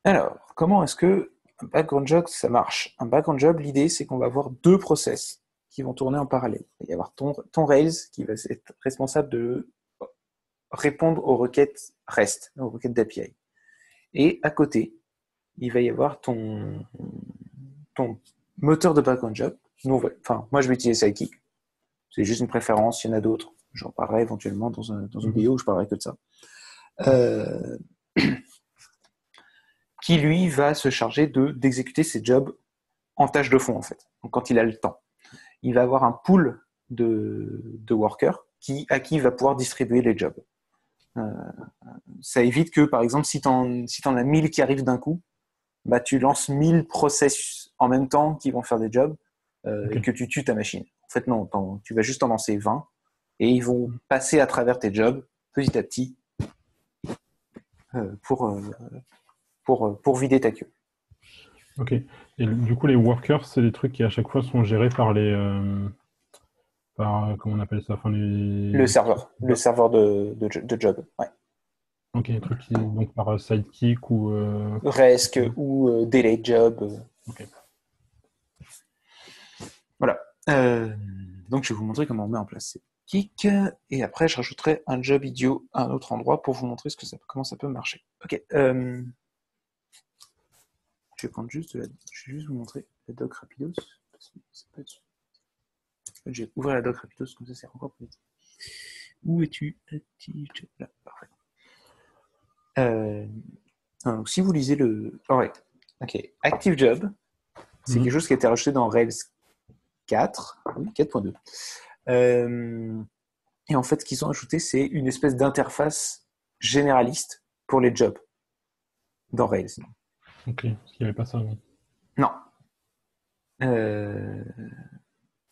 Alors, comment est-ce que un background job, ça marche? Un background job, l'idée, c'est qu'on va avoir deux process qui vont tourner en parallèle. Il va y avoir ton Rails qui va être responsable de répondre aux requêtes REST, aux requêtes d'API. Et à côté, il va y avoir ton moteur de background job. Moi, je vais utiliser Sidekick. C'est juste une préférence, il y en a d'autres. J'en parlerai éventuellement dans une vidéo où je parlerai que de ça. Qui, lui, va se charger d'exécuter ses jobs en tâche de fond, en fait. Donc, quand il a le temps. Il va avoir un pool de workers à qui il va pouvoir distribuer les jobs. Ça évite que, par exemple, si tu en as 1000 qui arrivent d'un coup, bah, tu lances 1000 process en même temps qui vont faire des jobs et que tu tues ta machine. En fait, non, tu vas juste en lancer 20 et ils vont passer à travers tes jobs petit à petit pour vider ta queue. Ok. Et du coup, les workers, c'est des trucs qui à chaque fois sont gérés par comment on appelle ça, enfin, le serveur de job. Ouais. Ok, des trucs donc par Sidekick ou Resc ou Delay Job. Ok. Voilà. Donc, je vais vous montrer comment on met en place ces kicks. Et après, je rajouterai un job idiot à un autre endroit pour vous montrer comment ça peut marcher. Ok. Je vais juste vous montrer la doc rapidos. Je vais ouvrir la doc rapidos, comme ça c'est encore plus vite. Où es-tu? Là, parfait. Donc, si vous lisez le... Ok. Active Job, c'est quelque chose qui a été rajouté dans Rails 4, 4.2. Et en fait, ce qu'ils ont ajouté, c'est une espèce d'interface généraliste pour les jobs dans Rails. Ok, parce qu'il n'y avait pas ça avant. Non.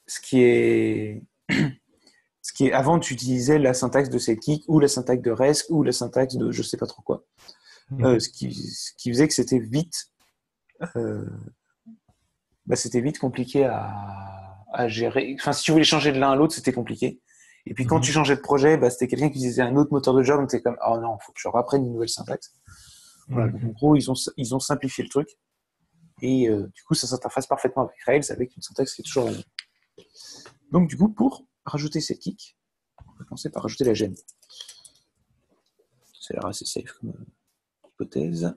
Ce qui est avant, tu utilisais la syntaxe de Sidekick ou la syntaxe de Resc ou la syntaxe de je sais pas trop quoi. Ce qui faisait que c'était vite compliqué à gérer. Enfin, si tu voulais changer de l'un à l'autre, c'était compliqué. Et puis quand tu changeais de projet, c'était quelqu'un qui utilisait un autre moteur de job, donc t'es comme oh non, faut que je reprenne une nouvelle syntaxe. Voilà, donc, en gros, ils ont simplifié le truc. Et du coup, ça s'interface parfaitement avec Rails avec une syntaxe qui est toujours la même. Donc du coup, pour rajouter cette kick, on va commencer par rajouter la gemme. Ça a l'air assez safe comme hypothèse.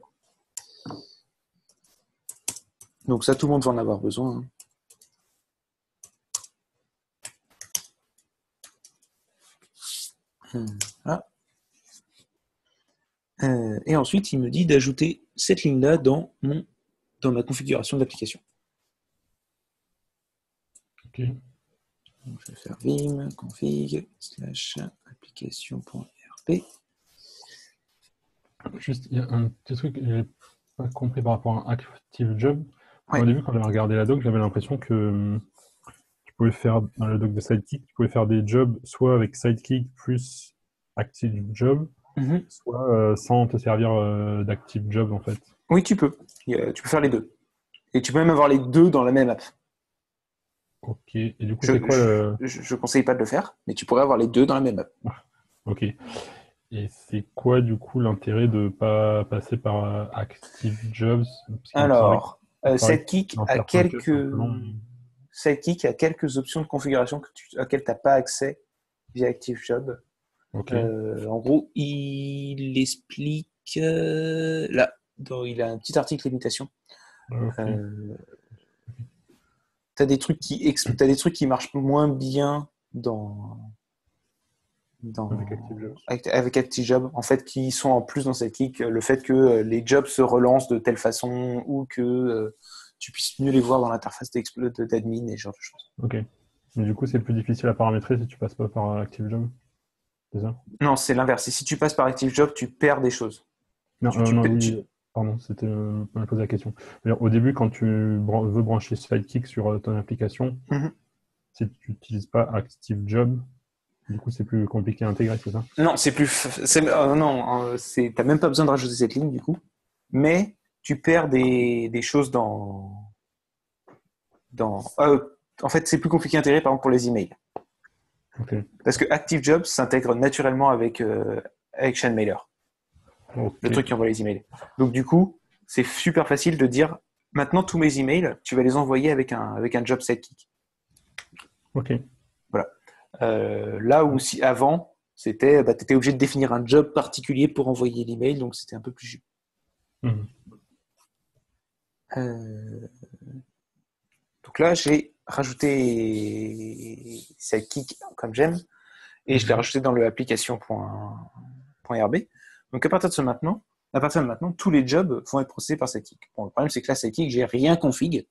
Donc ça, tout le monde va en avoir besoin. Voilà. Et ensuite, il me dit d'ajouter cette ligne-là dans ma configuration d'application. Ok. Donc, je vais faire vim config / application.rp. Juste, il y a un petit truc que je n'ai pas compris par rapport à un Active Job. Ouais. Au début, quand j'avais regardé la doc, j'avais l'impression que tu pouvais faire, dans la doc de Sidekick, tu pouvais faire des jobs soit avec Sidekick plus Active Job, soit sans te servir d'Active Job en fait. Oui, tu peux. Tu peux faire les deux. Et tu peux même avoir les deux dans la même app. Ok. Et du coup, c'est quoi je conseille pas de le faire, mais tu pourrais avoir les deux dans la même app. Ok. Et c'est quoi du coup l'intérêt de ne pas passer par Active Jobs? Alors, Sidekick a quelques options de configuration auxquelles tu n'as pas accès via Active Job. Okay. En gros, il explique là, il a un petit article limitation. Okay. T'as des trucs qui marchent moins bien avec ActiveJob, en fait, qui sont en plus dans Sidekick, le fait que les jobs se relancent de telle façon ou que tu puisses mieux les voir dans l'interface d'admin et ce genre de choses. Ok. Mais du coup, c'est plus difficile à paramétrer si tu passes pas par ActiveJob, c'est ça? Non, c'est l'inverse. Si tu passes par ActiveJob, tu perds des choses. Pardon, c'était me poser la question. Au début, quand tu veux brancher Sidekick sur ton application, si tu n'utilises pas ActiveJob, du coup, c'est plus compliqué à intégrer, c'est ça? Non, c'est plus. T'as même pas besoin de rajouter cette ligne du coup, mais tu perds des choses en fait, c'est plus compliqué à intégrer, par exemple pour les emails. Okay. Parce que ActiveJob s'intègre naturellement avec SendMailer, le truc qui envoie les emails. Donc du coup, c'est super facile de dire maintenant tous mes emails, tu vas les envoyer avec un job Sidekick. Ok. Voilà. Là où si avant, c'était, tu étais obligé de définir un job particulier pour envoyer l'email, donc c'était un peu plus chiant. Donc là, j'ai rajouté Sidekick comme j'aime. et je l'ai rajouté dans le application.rb. Donc à partir de maintenant, tous les jobs vont être processés par Sidekick. Bon, le problème, c'est que là, Sidekick, j'ai rien config,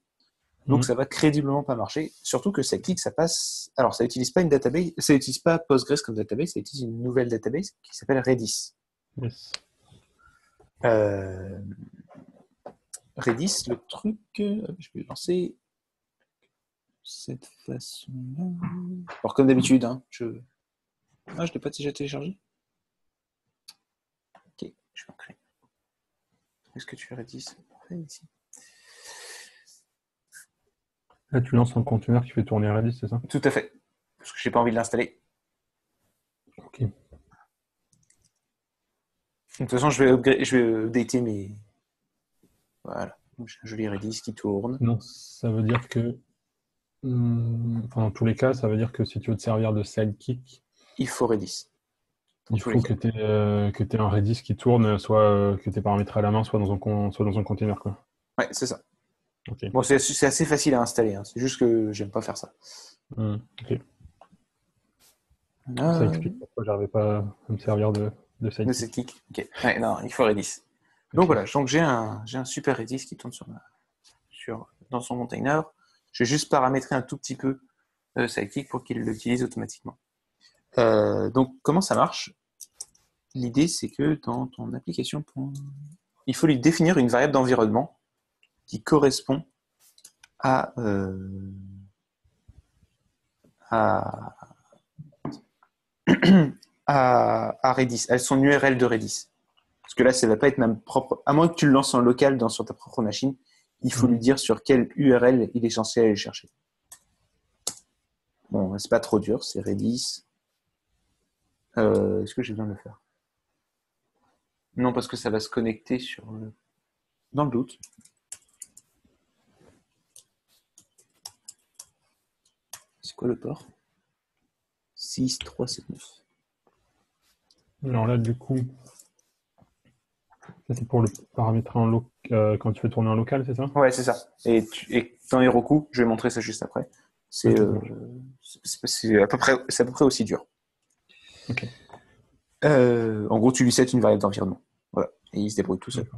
donc ça va crédiblement pas marcher. Surtout que Sidekick, ça passe. Alors, ça n'utilise pas une database, ça n'utilise pas Postgres comme database, ça utilise une nouvelle database qui s'appelle Redis. Yes. Redis, le truc, je vais lancer cette façon-là. Alors, comme d'habitude, hein, je ne l'ai pas déjà téléchargé. Ok, je vais en créer. Est-ce que tu as Redis ici? Là, tu lances un conteneur qui fait tourner Redis, c'est ça? Tout à fait. Parce que je n'ai pas envie de l'installer. Ok. De toute façon, je vais updater mes. Voilà. J'ai un joli Redis qui tourne. Non, ça veut dire que. Dans tous les cas, ça veut dire que si tu veux te servir de Sidekick, il faut Redis. Il faut que tu aies un Redis qui tourne, soit que tu aies paramétré à la main, soit dans un container, quoi. Ouais, c'est ça. Okay. Bon, c'est assez facile à installer. Hein. C'est juste que j'aime pas faire ça. Ok. Ça explique pourquoi j'arrivais pas à me servir de Sidekick. De Sidekick. Ok. Ouais, non, il faut Redis. Donc voilà, donc j'ai un super Redis qui tourne dans son container. Je vais juste paramétrer un tout petit peu Sidekick pour qu'il l'utilise automatiquement. Donc comment ça marche? L'idée, c'est que dans ton application, il faut lui définir une variable d'environnement qui correspond à Redis, à son URL de Redis. Parce que là, ça ne va pas être même propre. À moins que tu le lances en local sur ta propre machine, il faut lui dire sur quelle URL il est censé aller chercher. Bon, c'est pas trop dur, c'est Redis. Est-ce que j'ai besoin de le faire? Non, parce que ça va se connecter dans le doute. C'est quoi le port? 6379. Alors là, du coup, ça c'est pour le paramétrer quand tu fais tourner en local, c'est ça? Ouais, c'est ça. Et dans Heroku, je vais montrer ça juste après. C'est à peu près aussi dur. Ok. En gros, tu lui sets une variable d'environnement. Voilà. Et il se débrouille tout seul.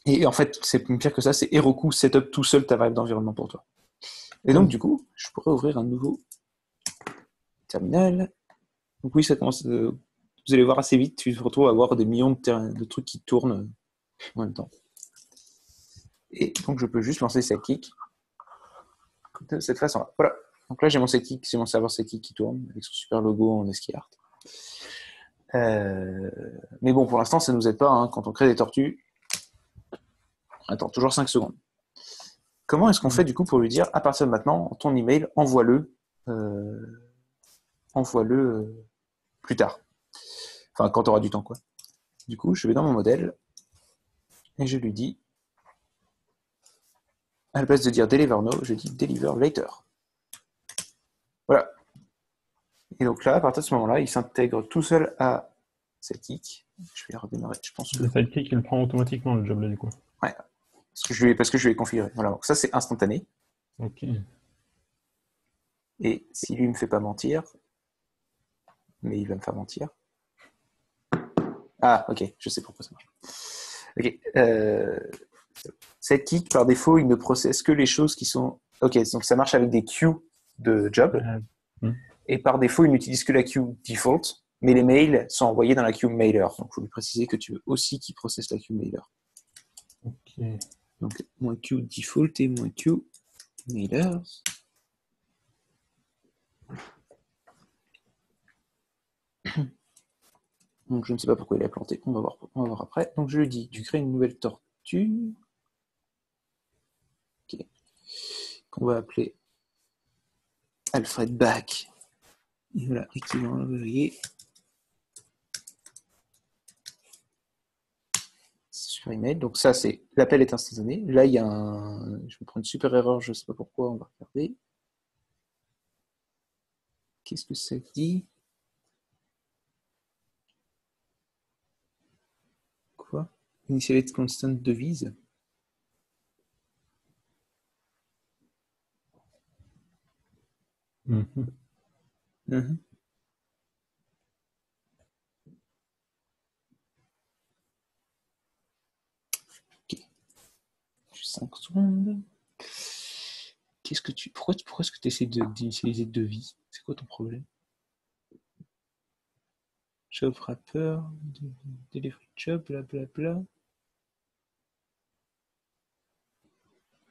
Et en fait, c'est pire que ça, c'est Heroku setup tout seul ta variable d'environnement pour toi. Et donc, du coup, je pourrais ouvrir un nouveau terminal. Donc oui, ça commence. Vous allez voir assez vite, tu te retrouves à avoir des millions de trucs qui tournent en même temps. Et donc, je peux juste lancer Sidekick de cette façon-là. Voilà. Donc là, j'ai mon Sidekick, c'est mon serveur Sidekick qui tourne avec son super logo en ASCII art. Mais bon, pour l'instant, ça ne nous aide pas. Hein. Quand on crée des tortues, on attend toujours 5 secondes. Comment est-ce qu'on fait du coup pour lui dire, à partir de maintenant, ton email, envoie-le plus tard. Enfin, quand tu auras du temps, quoi. Du coup, je vais dans mon modèle et je lui dis, à la place de dire deliver now, je dis deliver later. Voilà. Et donc là, à partir de ce moment-là, il s'intègre tout seul à Sidekick. Je vais redémarrer, je pense que... Le Sidekick, il prend automatiquement le job là, du coup. Ouais, parce que je l'ai configuré. Voilà, donc ça, c'est instantané. Ok. Et si lui ne me fait pas mentir, mais il va me faire mentir. Ah, ok, je sais pourquoi ça marche. Ok. Sidekick, par défaut, il ne processe que les choses qui sont... Ok, donc ça marche avec des queues de job. Et par défaut, il n'utilise que la queue default, mais les mails sont envoyés dans la queue mailer. Donc, il faut lui préciser que tu veux aussi qu'il processe la queue mailer. Ok. Donc, moins queue default et moins queue mailer. Donc, je ne sais pas pourquoi il a planté. On va voir après. Donc, je lui dis, tu crées une nouvelle tortue. Okay. Qu'on va appeler Alfred Bach. Et voilà, et qui va envoyer sur email. Donc ça, c'est l'appel est instantané. Là, il y a je vais prendre une super erreur, je ne sais pas pourquoi, on va regarder. Qu'est-ce que ça dit? Quoi? Initialite constant devise. 5 secondes. Pourquoi est-ce que tu essaies d'initialiser devis? C'est quoi ton problème? Job wrapper, delivery job, blablabla.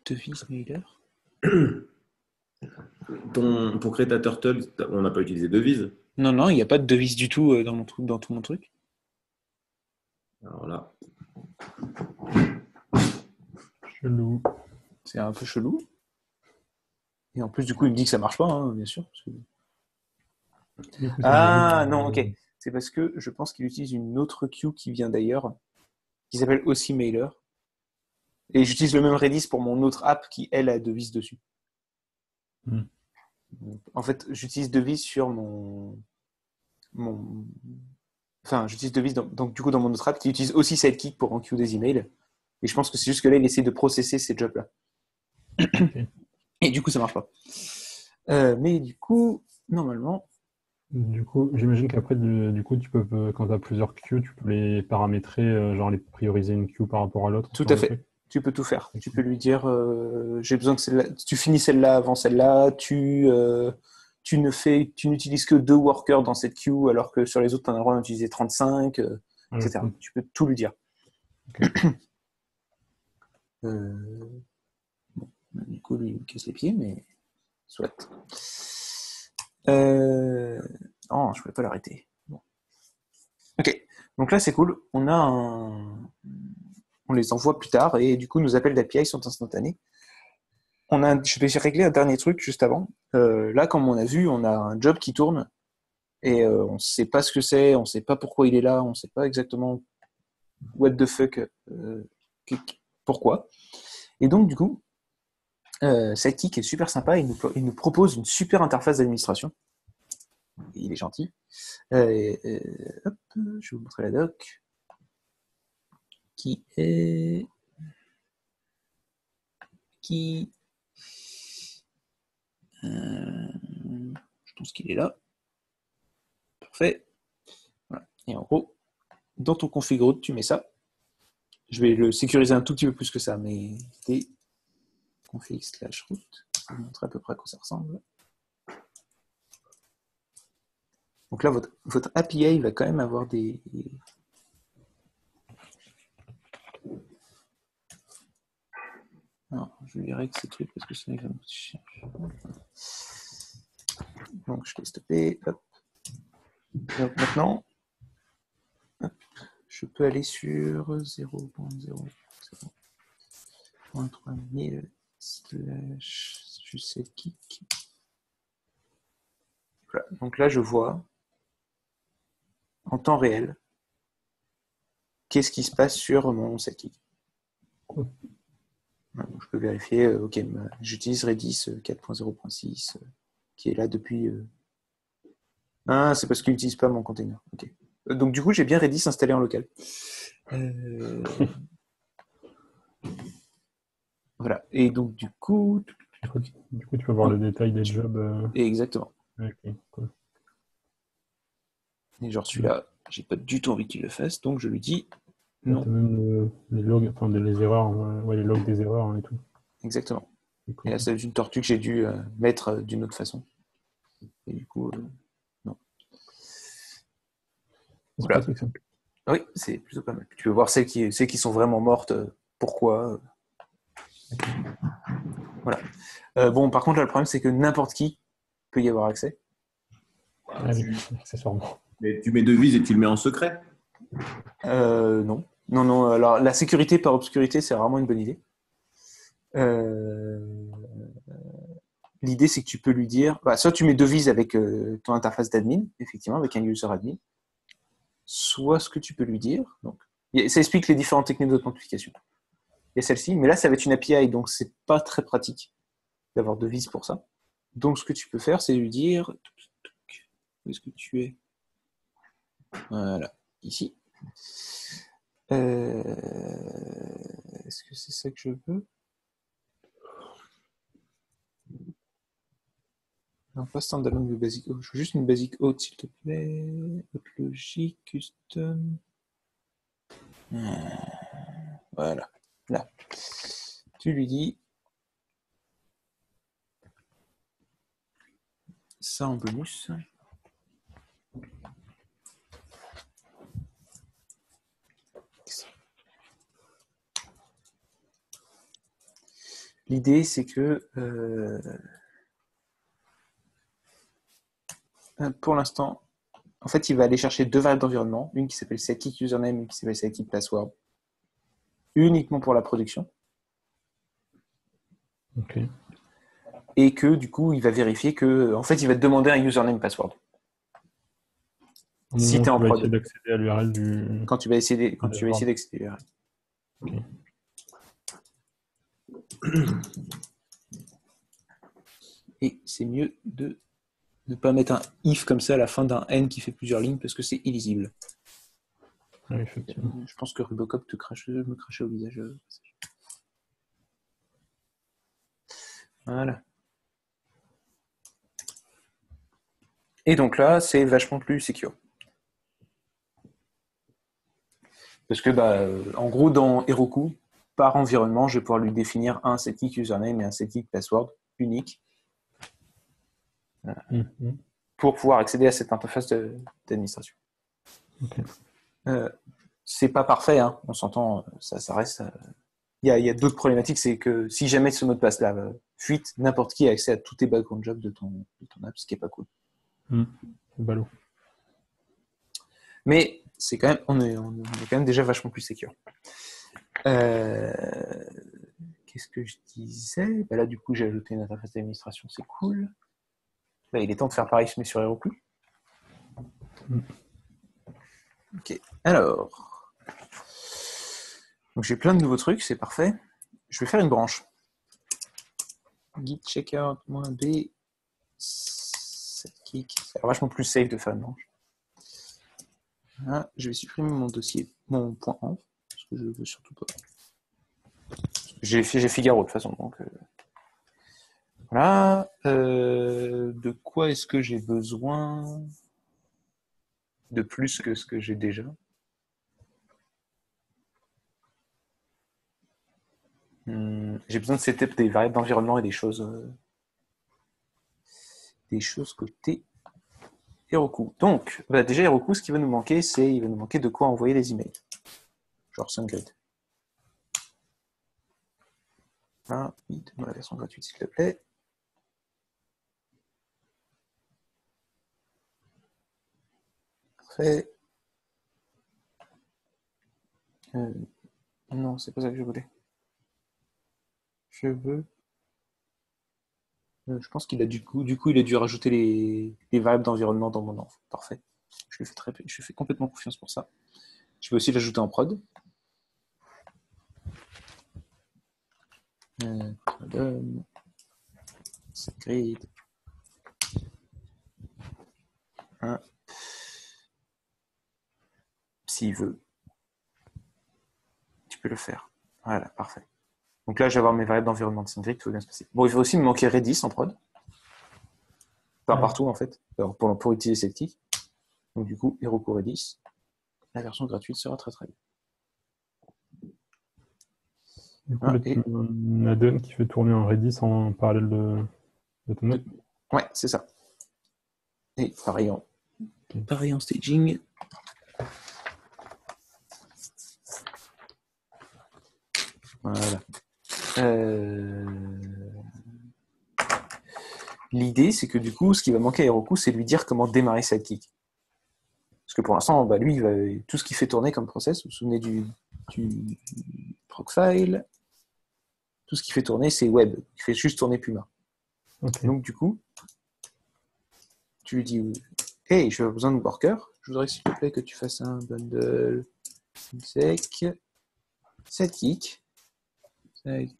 Devis mailer. Pour créer ta turtle, on n'a pas utilisé devise. Non, il n'y a pas de devise du tout dans tout mon truc. Alors là. Chelou. C'est un peu chelou. Et en plus, du coup, il me dit que ça marche pas, hein, bien sûr. Ah, non, ok. C'est parce que je pense qu'il utilise une autre queue qui vient d'ailleurs, qui s'appelle aussi Mailer. Et j'utilise le même Redis pour mon autre app qui, elle, a devise dessus. En fait, j'utilise devise sur Enfin, j'utilise devise donc du coup dans mon autre app qui utilise aussi Sidekick pour enqueue des emails. Et je pense que c'est juste que là, il essaie de processer ces jobs-là. Okay. Et du coup, ça marche pas. Mais du coup, normalement... Du coup, j'imagine qu'après, du coup, tu peux, quand tu as plusieurs queues, tu peux les paramétrer, genre les prioriser une queue par rapport à l'autre. Tout à fait. Tu peux tout faire. Okay. Tu peux lui dire, j'ai besoin que celle-là, tu finis celle-là avant celle-là, tu n'utilises que 2 workers dans cette queue, alors que sur les autres, tu en as le droit d'utiliser 35, etc. Cool. Tu peux tout lui dire. Okay. Bon, du coup, lui, il me casse les pieds, mais soit. Non, je ne pouvais pas l'arrêter. Bon. Ok, donc là, c'est cool. On les envoie plus tard, et du coup, nos appels d'API sont instantanés. Je vais régler un dernier truc juste avant. Là, comme on a vu, on a un job qui tourne, et on ne sait pas ce que c'est, on ne sait pas pourquoi il est là, on ne sait pas exactement what the fuck, pourquoi. Et donc, du coup, Sidekick est super sympa, il nous propose une super interface d'administration. Il est gentil. Hop, je vais vous montrer la doc. Je pense qu'il est là. Parfait. Voilà. Et en gros, dans ton config root, tu mets ça. Je vais le sécuriser un tout petit peu plus que ça, mais c'était config/root. Je vais vous montrer à peu près à quoi ça ressemble. Donc là, votre API va quand même avoir des... Alors, je lui règle ces trucs parce que sinon il va me chercher. Donc je vais stopper. Hop. Donc maintenant, hop, je peux aller sur 0.0.3000 / Sidekick. Voilà. Donc là, je vois en temps réel qu'est-ce qui se passe sur mon Sidekick. Je peux vérifier, ok, j'utilise Redis 4.0.6 qui est là depuis... Ah, c'est parce qu'il n'utilise pas mon container. Okay. Donc du coup, j'ai bien Redis installé en local. Voilà. Et donc du coup... tu peux voir le détail des jobs. Exactement. Okay, cool. Et genre celui-là, j'ai pas du tout envie qu'il le fasse, donc je lui dis non. T'as même les logs, enfin les erreurs, les logs des erreurs et tout. Exactement. Cool. Et là, c'est une tortue que j'ai dû mettre d'une autre façon. Et du coup, non. Voilà. Pratique, ça. Oui, c'est plutôt pas mal. Tu peux voir celles qui sont vraiment mortes, pourquoi. Voilà. Bon, par contre, là, le problème, c'est que n'importe qui peut y avoir accès. Accessoirement. Mais tu mets devise et tu le mets en secret? Non. Non. Alors, la sécurité par obscurité, c'est vraiment une bonne idée. L'idée, c'est que tu peux lui dire... soit tu mets devise avec ton interface d'admin, effectivement, avec un user admin. Soit ce que tu peux lui dire... Donc, ça explique les différentes techniques d'authentification. Il y a celle-ci, mais là, ça va être une API, donc c'est pas très pratique d'avoir devise pour ça. Donc, ce que tu peux faire, c'est lui dire... Où est-ce que tu es? Voilà, ici. Est-ce que c'est ça que je veux? Non, pas standalone, mais basic auth. Je veux juste une basic auth, s'il te plaît. Auth logique, custom. Voilà. Là. Tu lui dis ça en bonus. L'idée, c'est que pour l'instant, en fait, il va aller chercher 2 variables d'environnement, une qui s'appelle setKeek username, une qui s'appelle setKeek password, uniquement pour la production. Ok. Et que du coup, il va vérifier que, en fait, il va te demander un username password. Si tu es en prod. Essayer d'accéder à l'URL du. Quand tu vas essayer d'accéder à l'URL. Ok. Et c'est mieux de ne pas mettre un if comme ça à la fin d'un n qui fait plusieurs lignes parce que c'est illisible. Oui, effectivement. Je pense que Rubocop me crachait au visage. Voilà. Et donc là, c'est vachement plus secure. Parce que, en gros, dans Heroku, par environnement, je vais pouvoir lui définir un setKeek username et un setKeek password unique pour pouvoir accéder à cette interface d'administration. Okay. C'est pas parfait, hein, on s'entend, ça reste. Il y a d'autres problématiques, c'est que si jamais ce mot de passe-là fuite, n'importe qui a accès à tous tes background jobs de ton app, ce qui est pas cool. C'est ballot. Mais c'est quand même, on est quand même déjà vachement plus secure. Qu'est-ce que je disais ? Là, du coup, j'ai ajouté une interface d'administration, c'est cool. Là, il est temps de faire pareil, mais sur Heroku. Ok, alors. Donc, j'ai plein de nouveaux trucs, c'est parfait. Je vais faire une branche. Git checkout-b setKeek. C'est vachement plus safe de faire une branche. Là, je vais supprimer mon dossier, mon point .env, parce que je ne veux surtout pas. J'ai Figaro de toute façon, donc voilà. De quoi est-ce que j'ai besoin de plus que ce que j'ai déjà ? J'ai besoin de setup des variables d'environnement et des choses côté Heroku. Donc, déjà Heroku, ce qui va nous manquer, c'est il va nous manquer de quoi envoyer les emails. Genre SendGrid. Là, donne-moi la version gratuite, s'il te plaît. Parfait. Non, c'est pas ça que je voulais. Je veux. Je pense qu'il a du coup, il a dû rajouter les variables d'environnement dans mon env. Parfait. Je lui fais complètement confiance pour ça. Je peux aussi l'ajouter en prod. Grid. S'il veut, tu peux le faire. Voilà, parfait. Donc là, je vais avoir mes variables d'environnement de SendGrid, tout va bien se passer. Bon, il va aussi me manquer Redis en prod. Enfin, partout en fait, pour utiliser setKeek. Donc du coup, Heroku Redis, la version gratuite sera très très bien. Du coup, un add-on qui fait tourner un Redis en parallèle de ton app. Ouais, c'est ça. Et pareil en staging. Voilà. L'idée, c'est que du coup, ce qui va manquer à Heroku, c'est lui dire comment démarrer setKeek. Parce que pour l'instant, lui, tout ce qu'il fait tourner comme process, vous vous souvenez du procfile, tout ce qu'il fait tourner, c'est web. Il fait juste tourner Puma. Okay. Donc, du coup, tu lui dis hey, je vais besoin de worker. Je voudrais, s'il te plaît, que tu fasses un bundle exec setKeek -q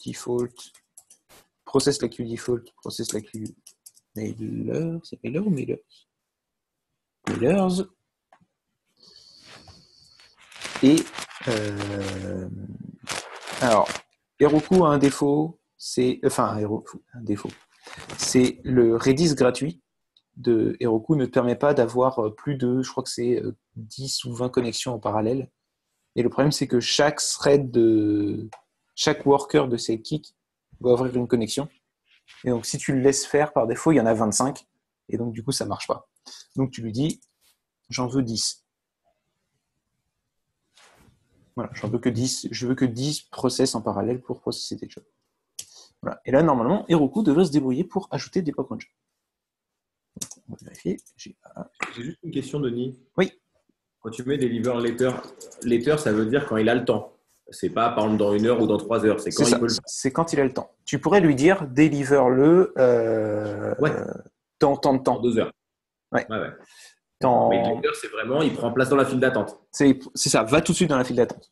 default process la q default process la q mailer. C'est mailer ou mailers? Mailers. Et alors, Heroku a un défaut, un défaut. C'est le Redis gratuit de Heroku ne te permet pas d'avoir plus de, je crois que c'est 10 ou 20 connexions en parallèle Et le problème, c'est que chaque worker de Sidekick doit ouvrir une connexion. Et donc, si tu le laisses faire, par défaut, il y en a 25. Et donc, du coup, ça ne marche pas. Donc, tu lui dis, j'en veux 10. Voilà, je veux que 10 process en parallèle pour processer tes jobs. Voilà. Et là, normalement, Heroku devrait se débrouiller pour ajouter des Pokémon jobs. On va vérifier. J'ai juste une question, Denis. Oui. Quand tu mets deliver later, ça veut dire quand il a le temps. C'est pas par exemple dans 1 heure ou dans 3 heures. C'est quand il peut le faire. C'est quand il a le temps. Tu pourrais lui dire deliver-le dans tant de temps. Dans 2 heures. Ouais. Ouais. Mais later, c'est vraiment, il prend place dans la file d'attente. C'est ça, va tout de suite dans la file d'attente.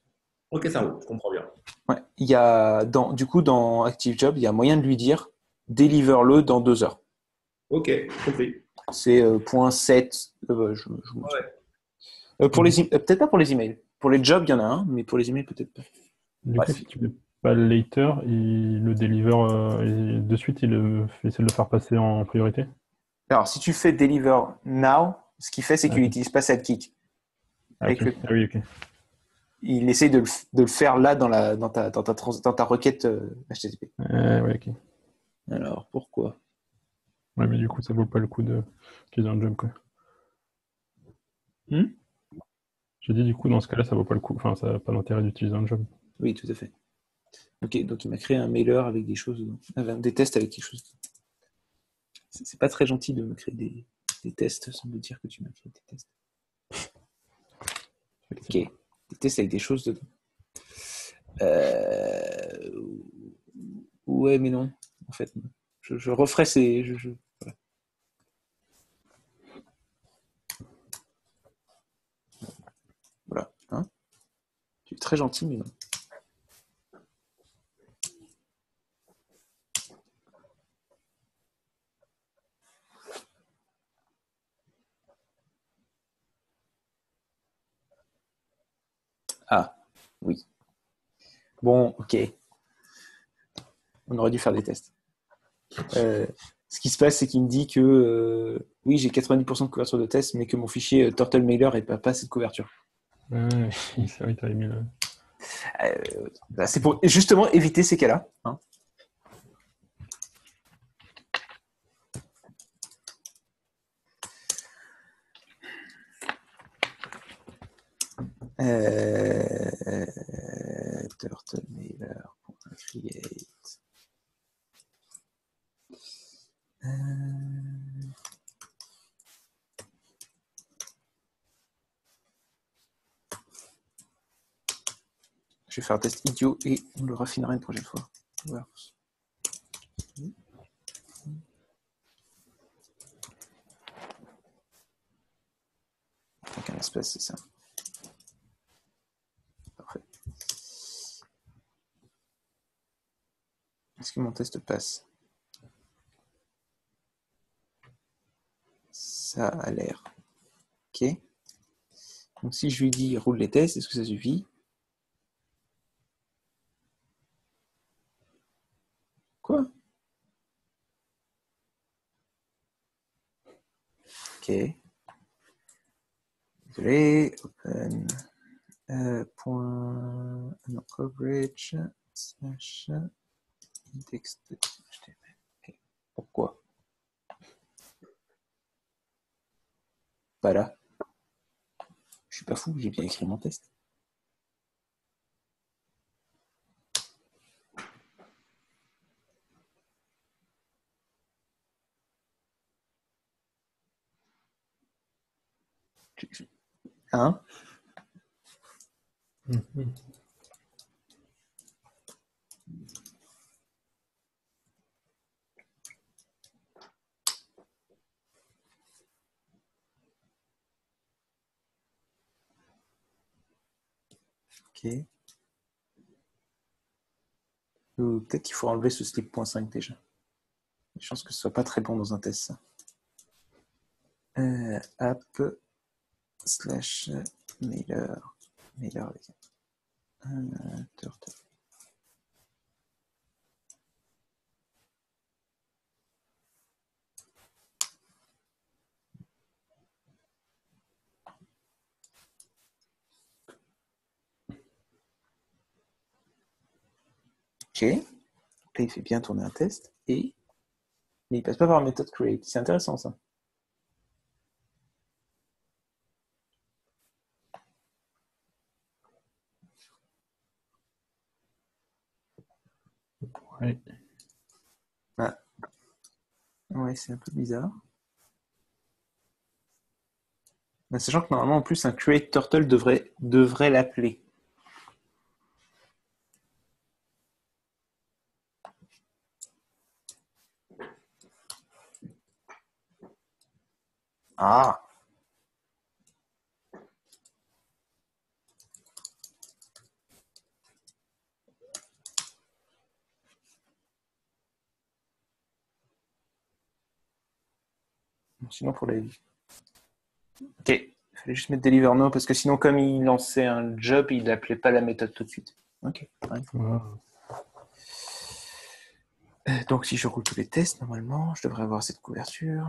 Ok, ça roule, je comprends bien. Ouais. Il y a du coup, dans ActiveJob, il y a moyen de lui dire deliver-le dans 2 heures. Ok, compris. C'est .7. Peut-être pas pour les emails. Pour les jobs, il y en a un, mais pour les emails, peut-être pas. Du coup, si tu mets pas le later, il le deliver et de suite, il essaie de le faire passer en priorité. Alors, si tu fais deliver now, ce qu'il fait, c'est qu'il n'utilise pas Sidekick. Okay. Oui, ok. Il essaye de le faire là dans ta requête HTTP. Oui, ok. Alors, pourquoi? Ouais, mais du coup, ça vaut pas le coup d'utiliser un job, quoi. J'ai dit, du coup, dans ce cas-là, ça vaut pas le coup. Enfin, ça n'a pas d'intérêt d'utiliser un job. Oui, tout à fait. Ok, donc il m'a créé un mailer avec des choses, des tests avec quelque chose. C'est pas très gentil de me créer des tests sans me dire que tu m'as créé des tests. Ok, des tests avec des choses dedans. Ouais, mais non. En fait, je referai ces. Voilà. Voilà. Hein, tu es très gentil, mais non. Ah, oui. Bon, ok. On aurait dû faire des tests. Ce qui se passe, c'est qu'il me dit que oui, j'ai 90% de couverture de test, mais que mon fichier Turtle Mailer n'a pas assez de couverture. C'est vrai, t'avais mis le... C'est pour justement éviter ces cas-là. Hein. Turtle Mailer.create. Je vais faire un test idiot et on le raffinera une prochaine fois. Voilà. Donc un espace, c'est ça. Parfait. Est-ce que mon test passe? Ça a l'air. Ok. Donc si je lui dis roule les tests, est-ce que ça suffit? Quoi? Ok. Désolé. Open. Point. Non, coverage. Slash. Index de HTML. Okay. Pourquoi? Pas là. Je suis pas fou, j'ai bien écrit mon test. Hein? Ok. Peut-être qu'il faut enlever ce slip.5 déjà. Je pense que ce soit pas très bon dans un test, ça. App slash mailer avec turtle. Là, il fait bien tourner un test et mais il passe pas par la méthode create. C'est intéressant ça. Ouais. Ah. Ouais, c'est un peu bizarre. Mais sachant que normalement, en plus, un create turtle devrait l'appeler. Ah. Sinon, pour les... Ok, il fallait juste mettre deliver no parce que sinon, comme il lançait un job, il n'appelait pas la méthode tout de suite. Ok. Ouais. Voilà. Donc, si je roule tous les tests, normalement, je devrais avoir cette couverture.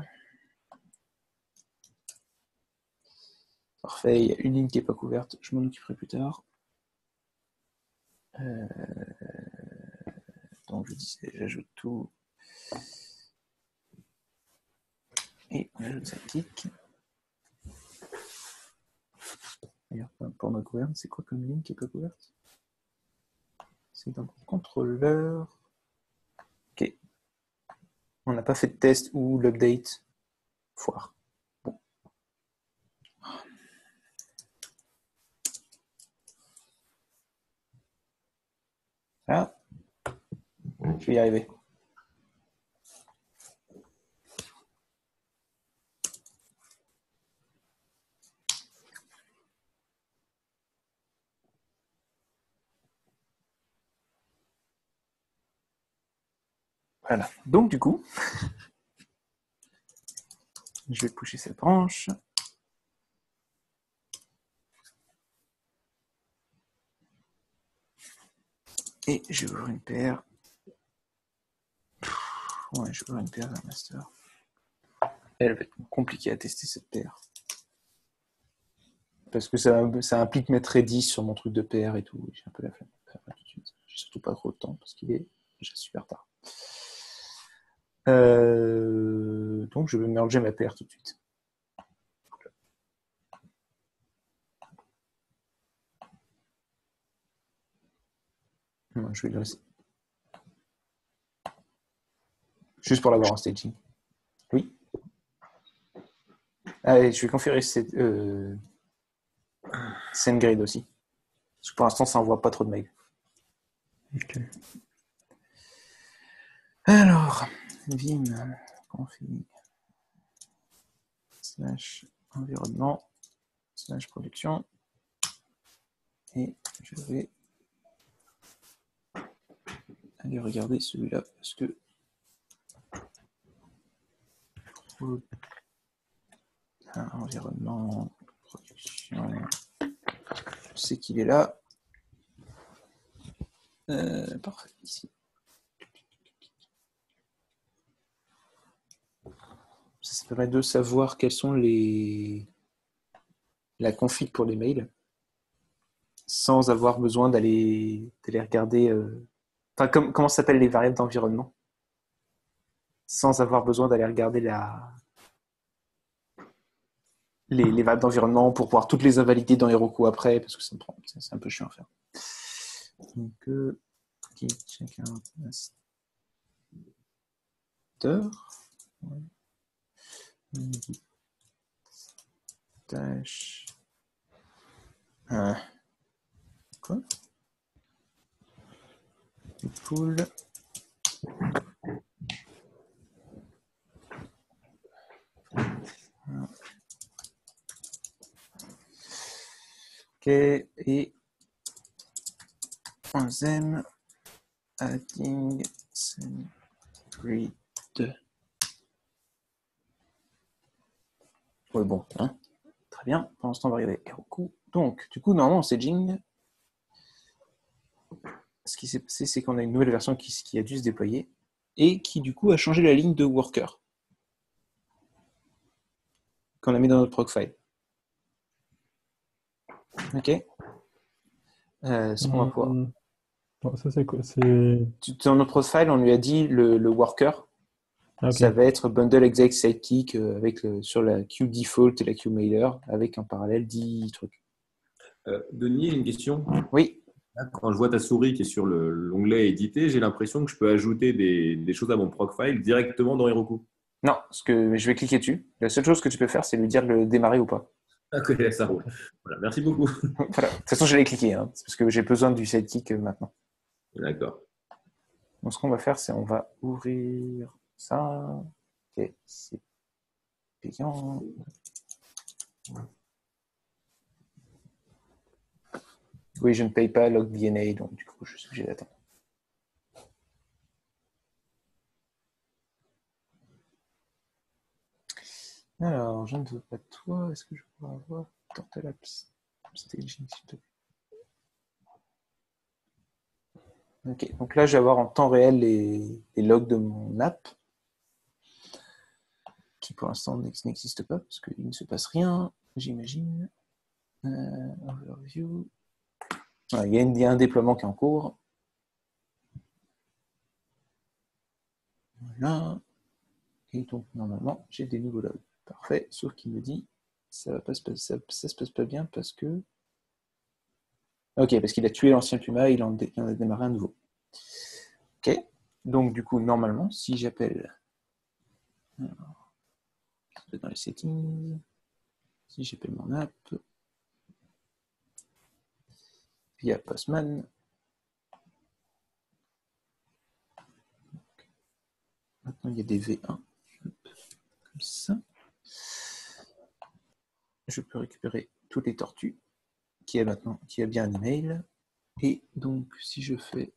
Parfait, il y a une ligne qui n'est pas couverte, je m'en occuperai plus tard. Donc, je disais, j'ajoute tout. Et on ajoute sa kick. D'ailleurs, pour ma couverte, c'est quoi comme ligne qui n'est pas couverte? C'est dans le contrôleur. Ok. On n'a pas fait de test ou l'update. Foire. Bon. Ah. Je vais y arriver. Voilà. Donc, du coup, je vais pusher cette branche. Et je vais ouvrir une paire. Ouais, je vais ouvrir une paire d'un master. Elle va être compliquée à tester cette paire. Parce que ça implique mettre ready sur mon truc de paire et tout. J'ai un peu la flemme de faire ça tout de suite. J'ai surtout pas trop de temps parce qu'il est déjà super tard. Donc je vais merger ma paire tout de suite. Non, je vais le laisser. Juste pour l'avoir en staging. Oui. Allez, je vais configurer cette SendGrid aussi. Parce que pour l'instant, ça envoie pas trop de mails. Ok. Alors, vim config / environnement / production. Et je vais aller regarder celui-là parce que environnement, production, je sais qu'il est là. Parfait, ici. Ça permet de savoir quels sont la config pour les mails sans avoir besoin d'aller regarder. Enfin, comment s'appellent les variables d'environnement sans avoir besoin d'aller regarder les variables d'environnement pour pouvoir toutes les invalider dans Heroku après, parce que c'est un peu chiant à faire. Donc, check out master. Ouais. Dash. Quoi? Pool. Ok, et un them adding SendGrid. Ouais, bon, hein. Très bien. Pour l'instant, on va regarder Heroku. Donc, du coup, normalement, en staging, ce qui s'est passé, c'est qu'on a une nouvelle version qui a dû se déployer et qui, du coup, a changé la ligne de worker qu'on a mis dans notre procfile. Ok. Ce qu'on va pouvoir. Bon, ça, c'est quoi? Dans notre profile, on lui a dit le worker. Ah, ok. Ça va être bundle exec sidekick sur la queue default et la queue mailer avec en parallèle 10 trucs. Denis, une question. Oui. Là, quand je vois ta souris qui est sur l'onglet éditer, j'ai l'impression que je peux ajouter des choses à mon profile directement dans Heroku. Non, je vais cliquer dessus. La seule chose que tu peux faire, c'est lui dire de le démarrer ou pas. Ok, ça roule. Voilà, merci beaucoup. Voilà. De toute façon, j'allais cliquer, hein. C'est parce que j'ai besoin du sidekick maintenant. D'accord. Donc, ce qu'on va faire, c'est on va ouvrir ça. Ok, c'est payant. Oui, je ne paye pas LogDNA, donc du coup, je suis obligé d'attendre. Alors, je ne veux pas de toi. Est-ce que je pourrais avoir Turtle staging, s'il te plaît. Ok, donc là, je vais avoir en temps réel les logs de mon app, qui pour l'instant n'existent pas, parce qu'il ne se passe rien, j'imagine. Overview. Voilà, il y a un déploiement qui est en cours. Voilà. Et donc, normalement, j'ai des nouveaux logs. Parfait, sauf qu'il me dit, ça se passe pas bien parce que... Ok, parce qu'il a tué l'ancien Puma et il en a démarré un nouveau. Ok, donc du coup, normalement, si j'appelle... Dans les settings, si j'appelle mon app, via Postman, maintenant il y a des V1, comme ça. Je peux récupérer toutes les tortues qui a bien un email. Et donc, si je fais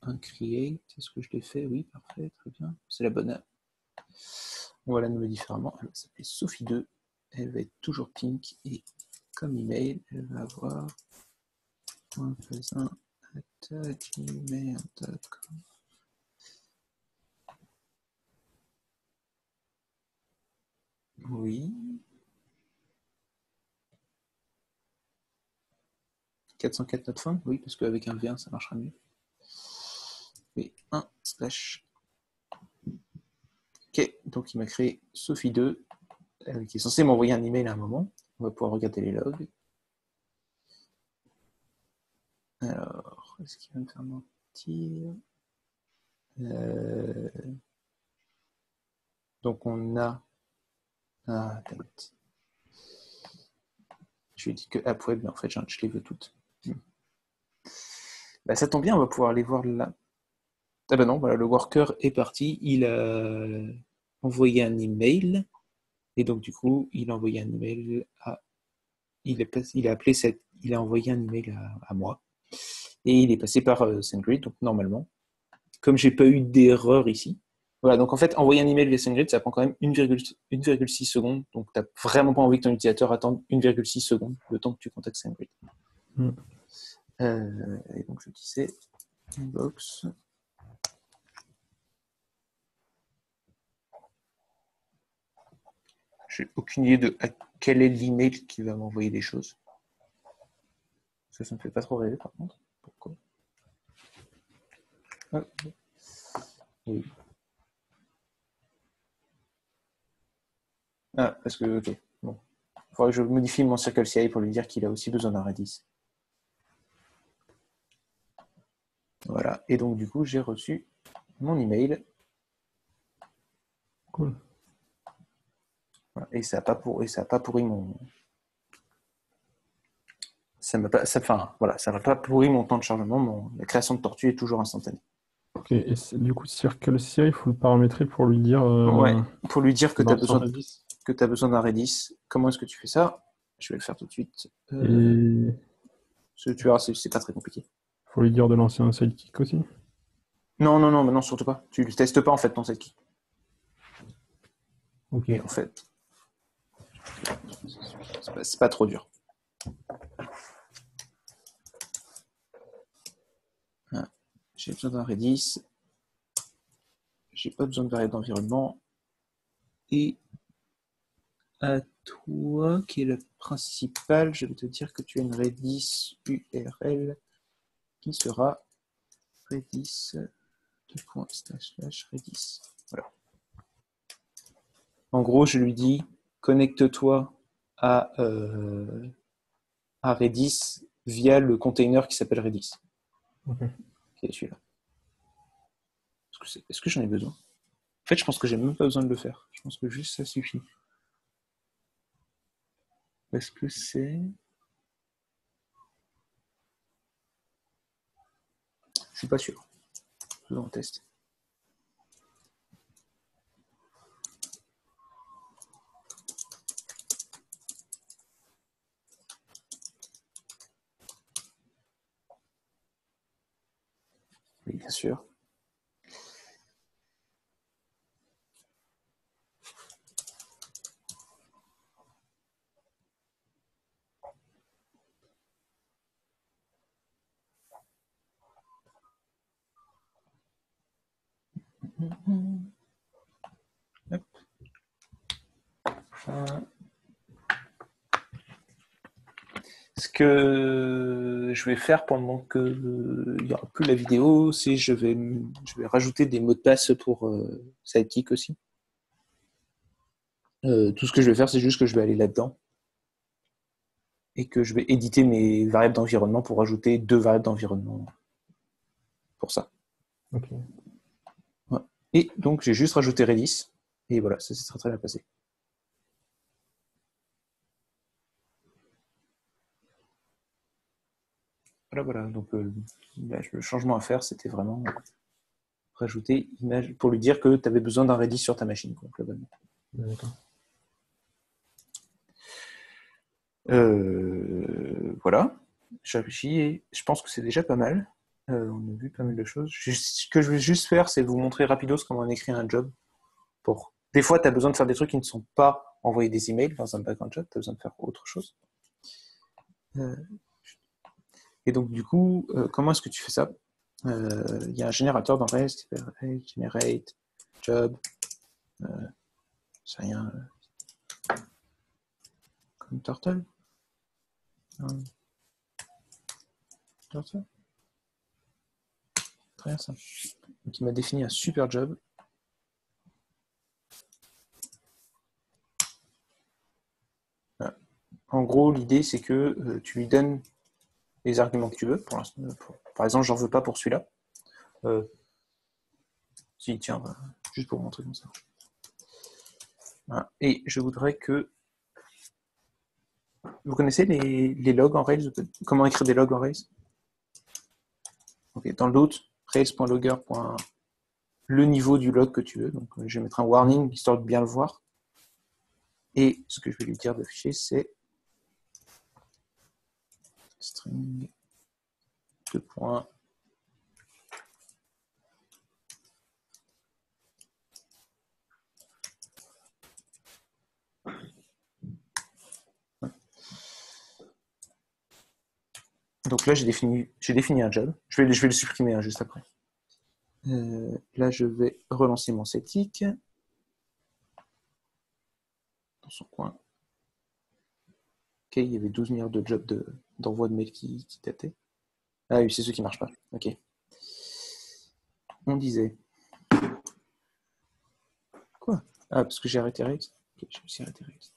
un create, est-ce que je l'ai fait? Oui, parfait, très bien. C'est la bonne app. On va la nommer différemment. Elle va s'appeler Sophie2. Elle va être toujours pink. Et comme email, elle va avoir .faisin@gmail.com. Oui. 404 not found, oui, parce qu'avec un V1, ça marchera mieux. V1 slash. Ok, donc il m'a créé Sophie2, qui est censé m'envoyer un email à un moment. On va pouvoir regarder les logs. Alors, est-ce qu'il va me faire mentir? Donc on a... Ah, date. Je lui ai dit que AppWeb, mais en fait, je les veux toutes. Bah, ça tombe bien, on va pouvoir aller voir là. Ah bah non, voilà, le worker est parti. Il a envoyé un email. Et donc, du coup, il a envoyé un email à... Il a envoyé un email à moi. Et il est passé par SendGrid, donc normalement. Comme j'ai pas eu d'erreur ici. Voilà, donc en fait, envoyer un email via SendGrid, ça prend quand même 1,6 secondes. Donc, tu n'as vraiment pas envie que ton utilisateur attende 1,6 secondes le temps que tu contactes SendGrid. Et donc, je disais inbox. J'ai aucune idée de quel est l'email qui va m'envoyer des choses. Ça me fait pas trop rêver par contre. Pourquoi? Ah, oui. Ah, parce que, ok. Bon. Il faudrait que je modifie mon Circle CI pour lui dire qu'il a aussi besoin d'un Redis. Voilà. Et donc, du coup, j'ai reçu mon email. Cool. Voilà. Et ça n'a pas pourri mon... Ça m'a pas pourri mon temps de chargement. La création de tortue est toujours instantanée. Ok, et du coup, Circle CI, il faut le paramétrer pour lui dire... Ouais, pour lui dire que tu as besoin Redis. d'un Redis. Comment est-ce que tu fais ça? Je vais le faire tout de suite. Et Tu verras, c'est pas très compliqué. il faut lui dire de lancer un sidekick aussi. Non, surtout pas. Tu ne testes pas en fait ton sidekick. Ok. Et en fait, c'est pas trop dur. Ah, j'ai besoin d'un Redis. J'ai pas besoin de variable d'environnement. Et à toi, qui est le principal, je vais te dire que tu as une Redis URL qui sera Redis, Redis. Voilà. En gros, je lui dis, connecte-toi à Redis via le container qui s'appelle Redis. Ok. Ok, celui-là. Est-ce que j'en ai besoin? En fait, je pense que j'ai même pas besoin de le faire. Je pense que juste ça suffit. Est-ce que c'est... Je suis pas sûr. Faisons un test. Oui, bien sûr. Hop. Ce que je vais faire pendant qu'il n'y aura plus la vidéo, c'est je vais rajouter des mots de passe pour Sidekick aussi. Tout ce que je vais faire, c'est juste que je vais aller là-dedans et que je vais éditer mes variables d'environnement pour ajouter 2 variables d'environnement pour ça. Ok. Ouais. Et donc, j'ai juste rajouté Redis et voilà, ça s'est très très bien passé. Voilà. Donc, le changement à faire, c'était vraiment rajouter image pour lui dire que tu avais besoin d'un Redis sur ta machine, quoi, globalement. D'accord. Voilà. Je réfléchis et je pense que c'est déjà pas mal. On a vu pas mal de choses. Ce que je vais juste faire, c'est vous montrer rapidos comment on écrit un job. Des fois, tu as besoin de faire des trucs qui ne sont pas envoyer des emails dans un background job, tu as besoin de faire autre chose. Et donc, du coup, comment est-ce que tu fais ça? Il y a un générateur dans Rails qui s'appelle generate job. C'est rien. Comme Turtle. Turtle. Très bien ça. Donc, il m'a défini un super job. Voilà. En gros, l'idée, c'est que tu lui donnes les arguments que tu veux. Par exemple, j'en veux pas pour celui-là. Si, tiens, juste pour montrer comme ça. Voilà. Et je voudrais que... Vous connaissez les logs en Rails? Comment écrire des logs en Rails? Okay. Dans le doute, rails.logger. Le niveau du log que tu veux. Donc, je vais mettre un warning histoire de bien le voir. Et ce que je vais lui dire d'afficher, c'est string 2 points. Donc là, j'ai défini un job. Je vais le supprimer juste après. Là, je vais relancer mon Sidekick dans son coin. Ok, il y avait 12 milliards de jobs d'envoi de mails qui dataient. Ah oui, c'est ceux qui ne marchent pas. Ok. On disait. Quoi? Ah, parce que j'ai arrêté Rails. Ok, je me suis arrêté Rails.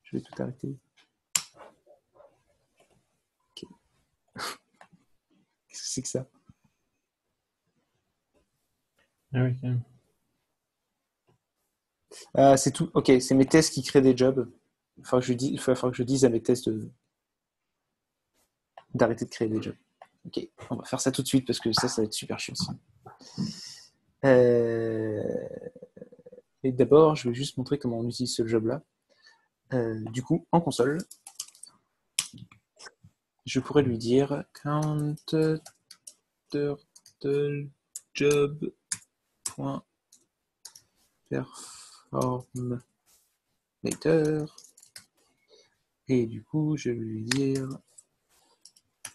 Je vais tout arrêter. Ok. Qu'est-ce que c'est que ça? Ah oui, quand même. C'est tout. Ok, c'est mes tests qui créent des jobs. Il va falloir que je dise à mes tests d'arrêter de créer des jobs. Ok, on va faire ça tout de suite parce que ça va être super chiant. Et d'abord, je vais juste montrer comment on utilise ce job-là. Du coup, en console, je pourrais lui dire count turtle job.perform later. Et du coup, je vais lui dire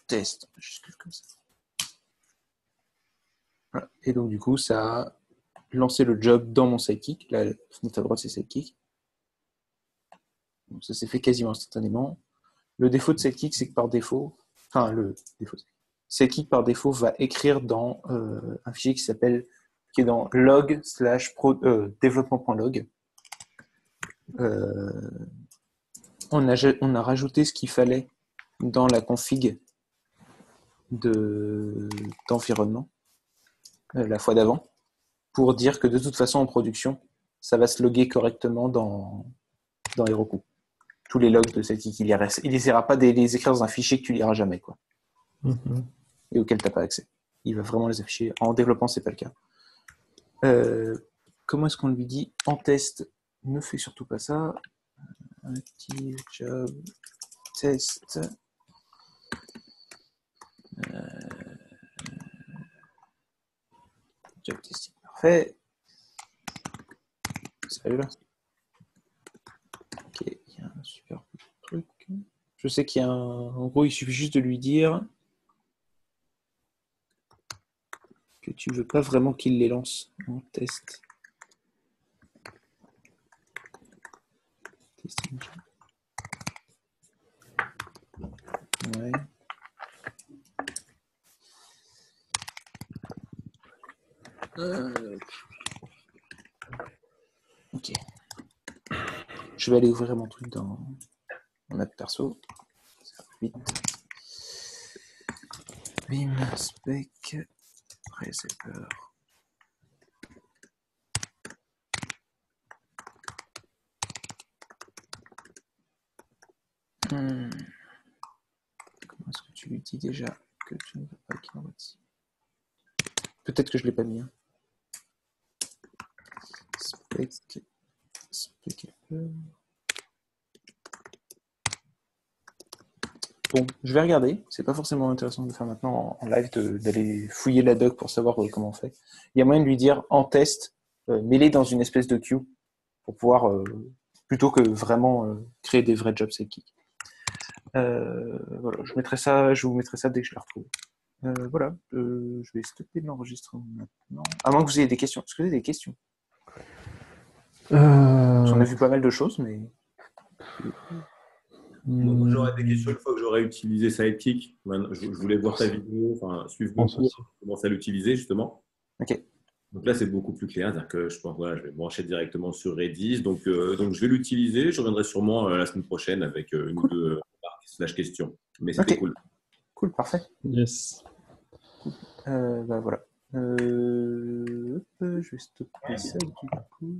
test, juste comme ça. Voilà. Et donc, du coup, ça a lancé le job dans mon Sidekick. Là, la fenêtre à droite, c'est Sidekick. Donc, ça s'est fait quasiment instantanément. Le défaut de Sidekick, c'est que par défaut, Sidekick par défaut va écrire dans un fichier qui est dans log/développement.log. On a rajouté ce qu'il fallait dans la config d'environnement la fois d'avant pour dire que de toute façon en production, ça va se loguer correctement dans Heroku. Tous les logs de Sidekick, il n'essaiera pas de les écrire dans un fichier que tu liras jamais, quoi. Et auquel tu n'as pas accès. Il va vraiment les afficher. En développement, c'est pas le cas. Comment est-ce qu'on lui dit en test? Ne fais surtout pas ça. Active job test. Job testing. Parfait. Salut là. Ok, il y a un super truc. Je sais qu'il y a en gros, il suffit juste de lui dire que tu veux pas vraiment qu'il les lance en test. Testing. Ouais. Ok. Je vais aller ouvrir mon truc dans mon app perso. Ça va vite. Vim spec reservoir. Comment est-ce que tu lui dis déjà que tu ne veux pas qu'il envoie ici? Peut-être que je ne l'ai pas mis. Hein. Spec. Bon, je vais regarder. C'est pas forcément intéressant de le faire maintenant en live, d'aller fouiller la doc pour savoir comment on fait. Il y a moyen de lui dire en test, mets-les dans une espèce de queue pour pouvoir, plutôt que vraiment créer des vrais jobs Sidekick. Voilà, je vous mettrai ça dès que je la retrouve. Voilà, je vais stopper l'enregistrement maintenant. À moins que vous ayez des questions. Est-ce que vous avez des questions? J'en ai vu pas mal de choses, mais... Moi, j'aurais des questions une fois que j'aurais utilisé Sidekick. Je voulais voir ta vidéo, suivre mon cours, commencer à l'utiliser justement. Ok. Donc là, c'est beaucoup plus clair. C'est-à-dire que je pense, voilà, je vais me brancher directement sur Redis. Donc je vais l'utiliser. Je reviendrai sûrement la semaine prochaine avec une ou deux questions. Mais c'était cool. Cool, parfait. Yes. Cool. Bah voilà. Je vais stopper ça du coup.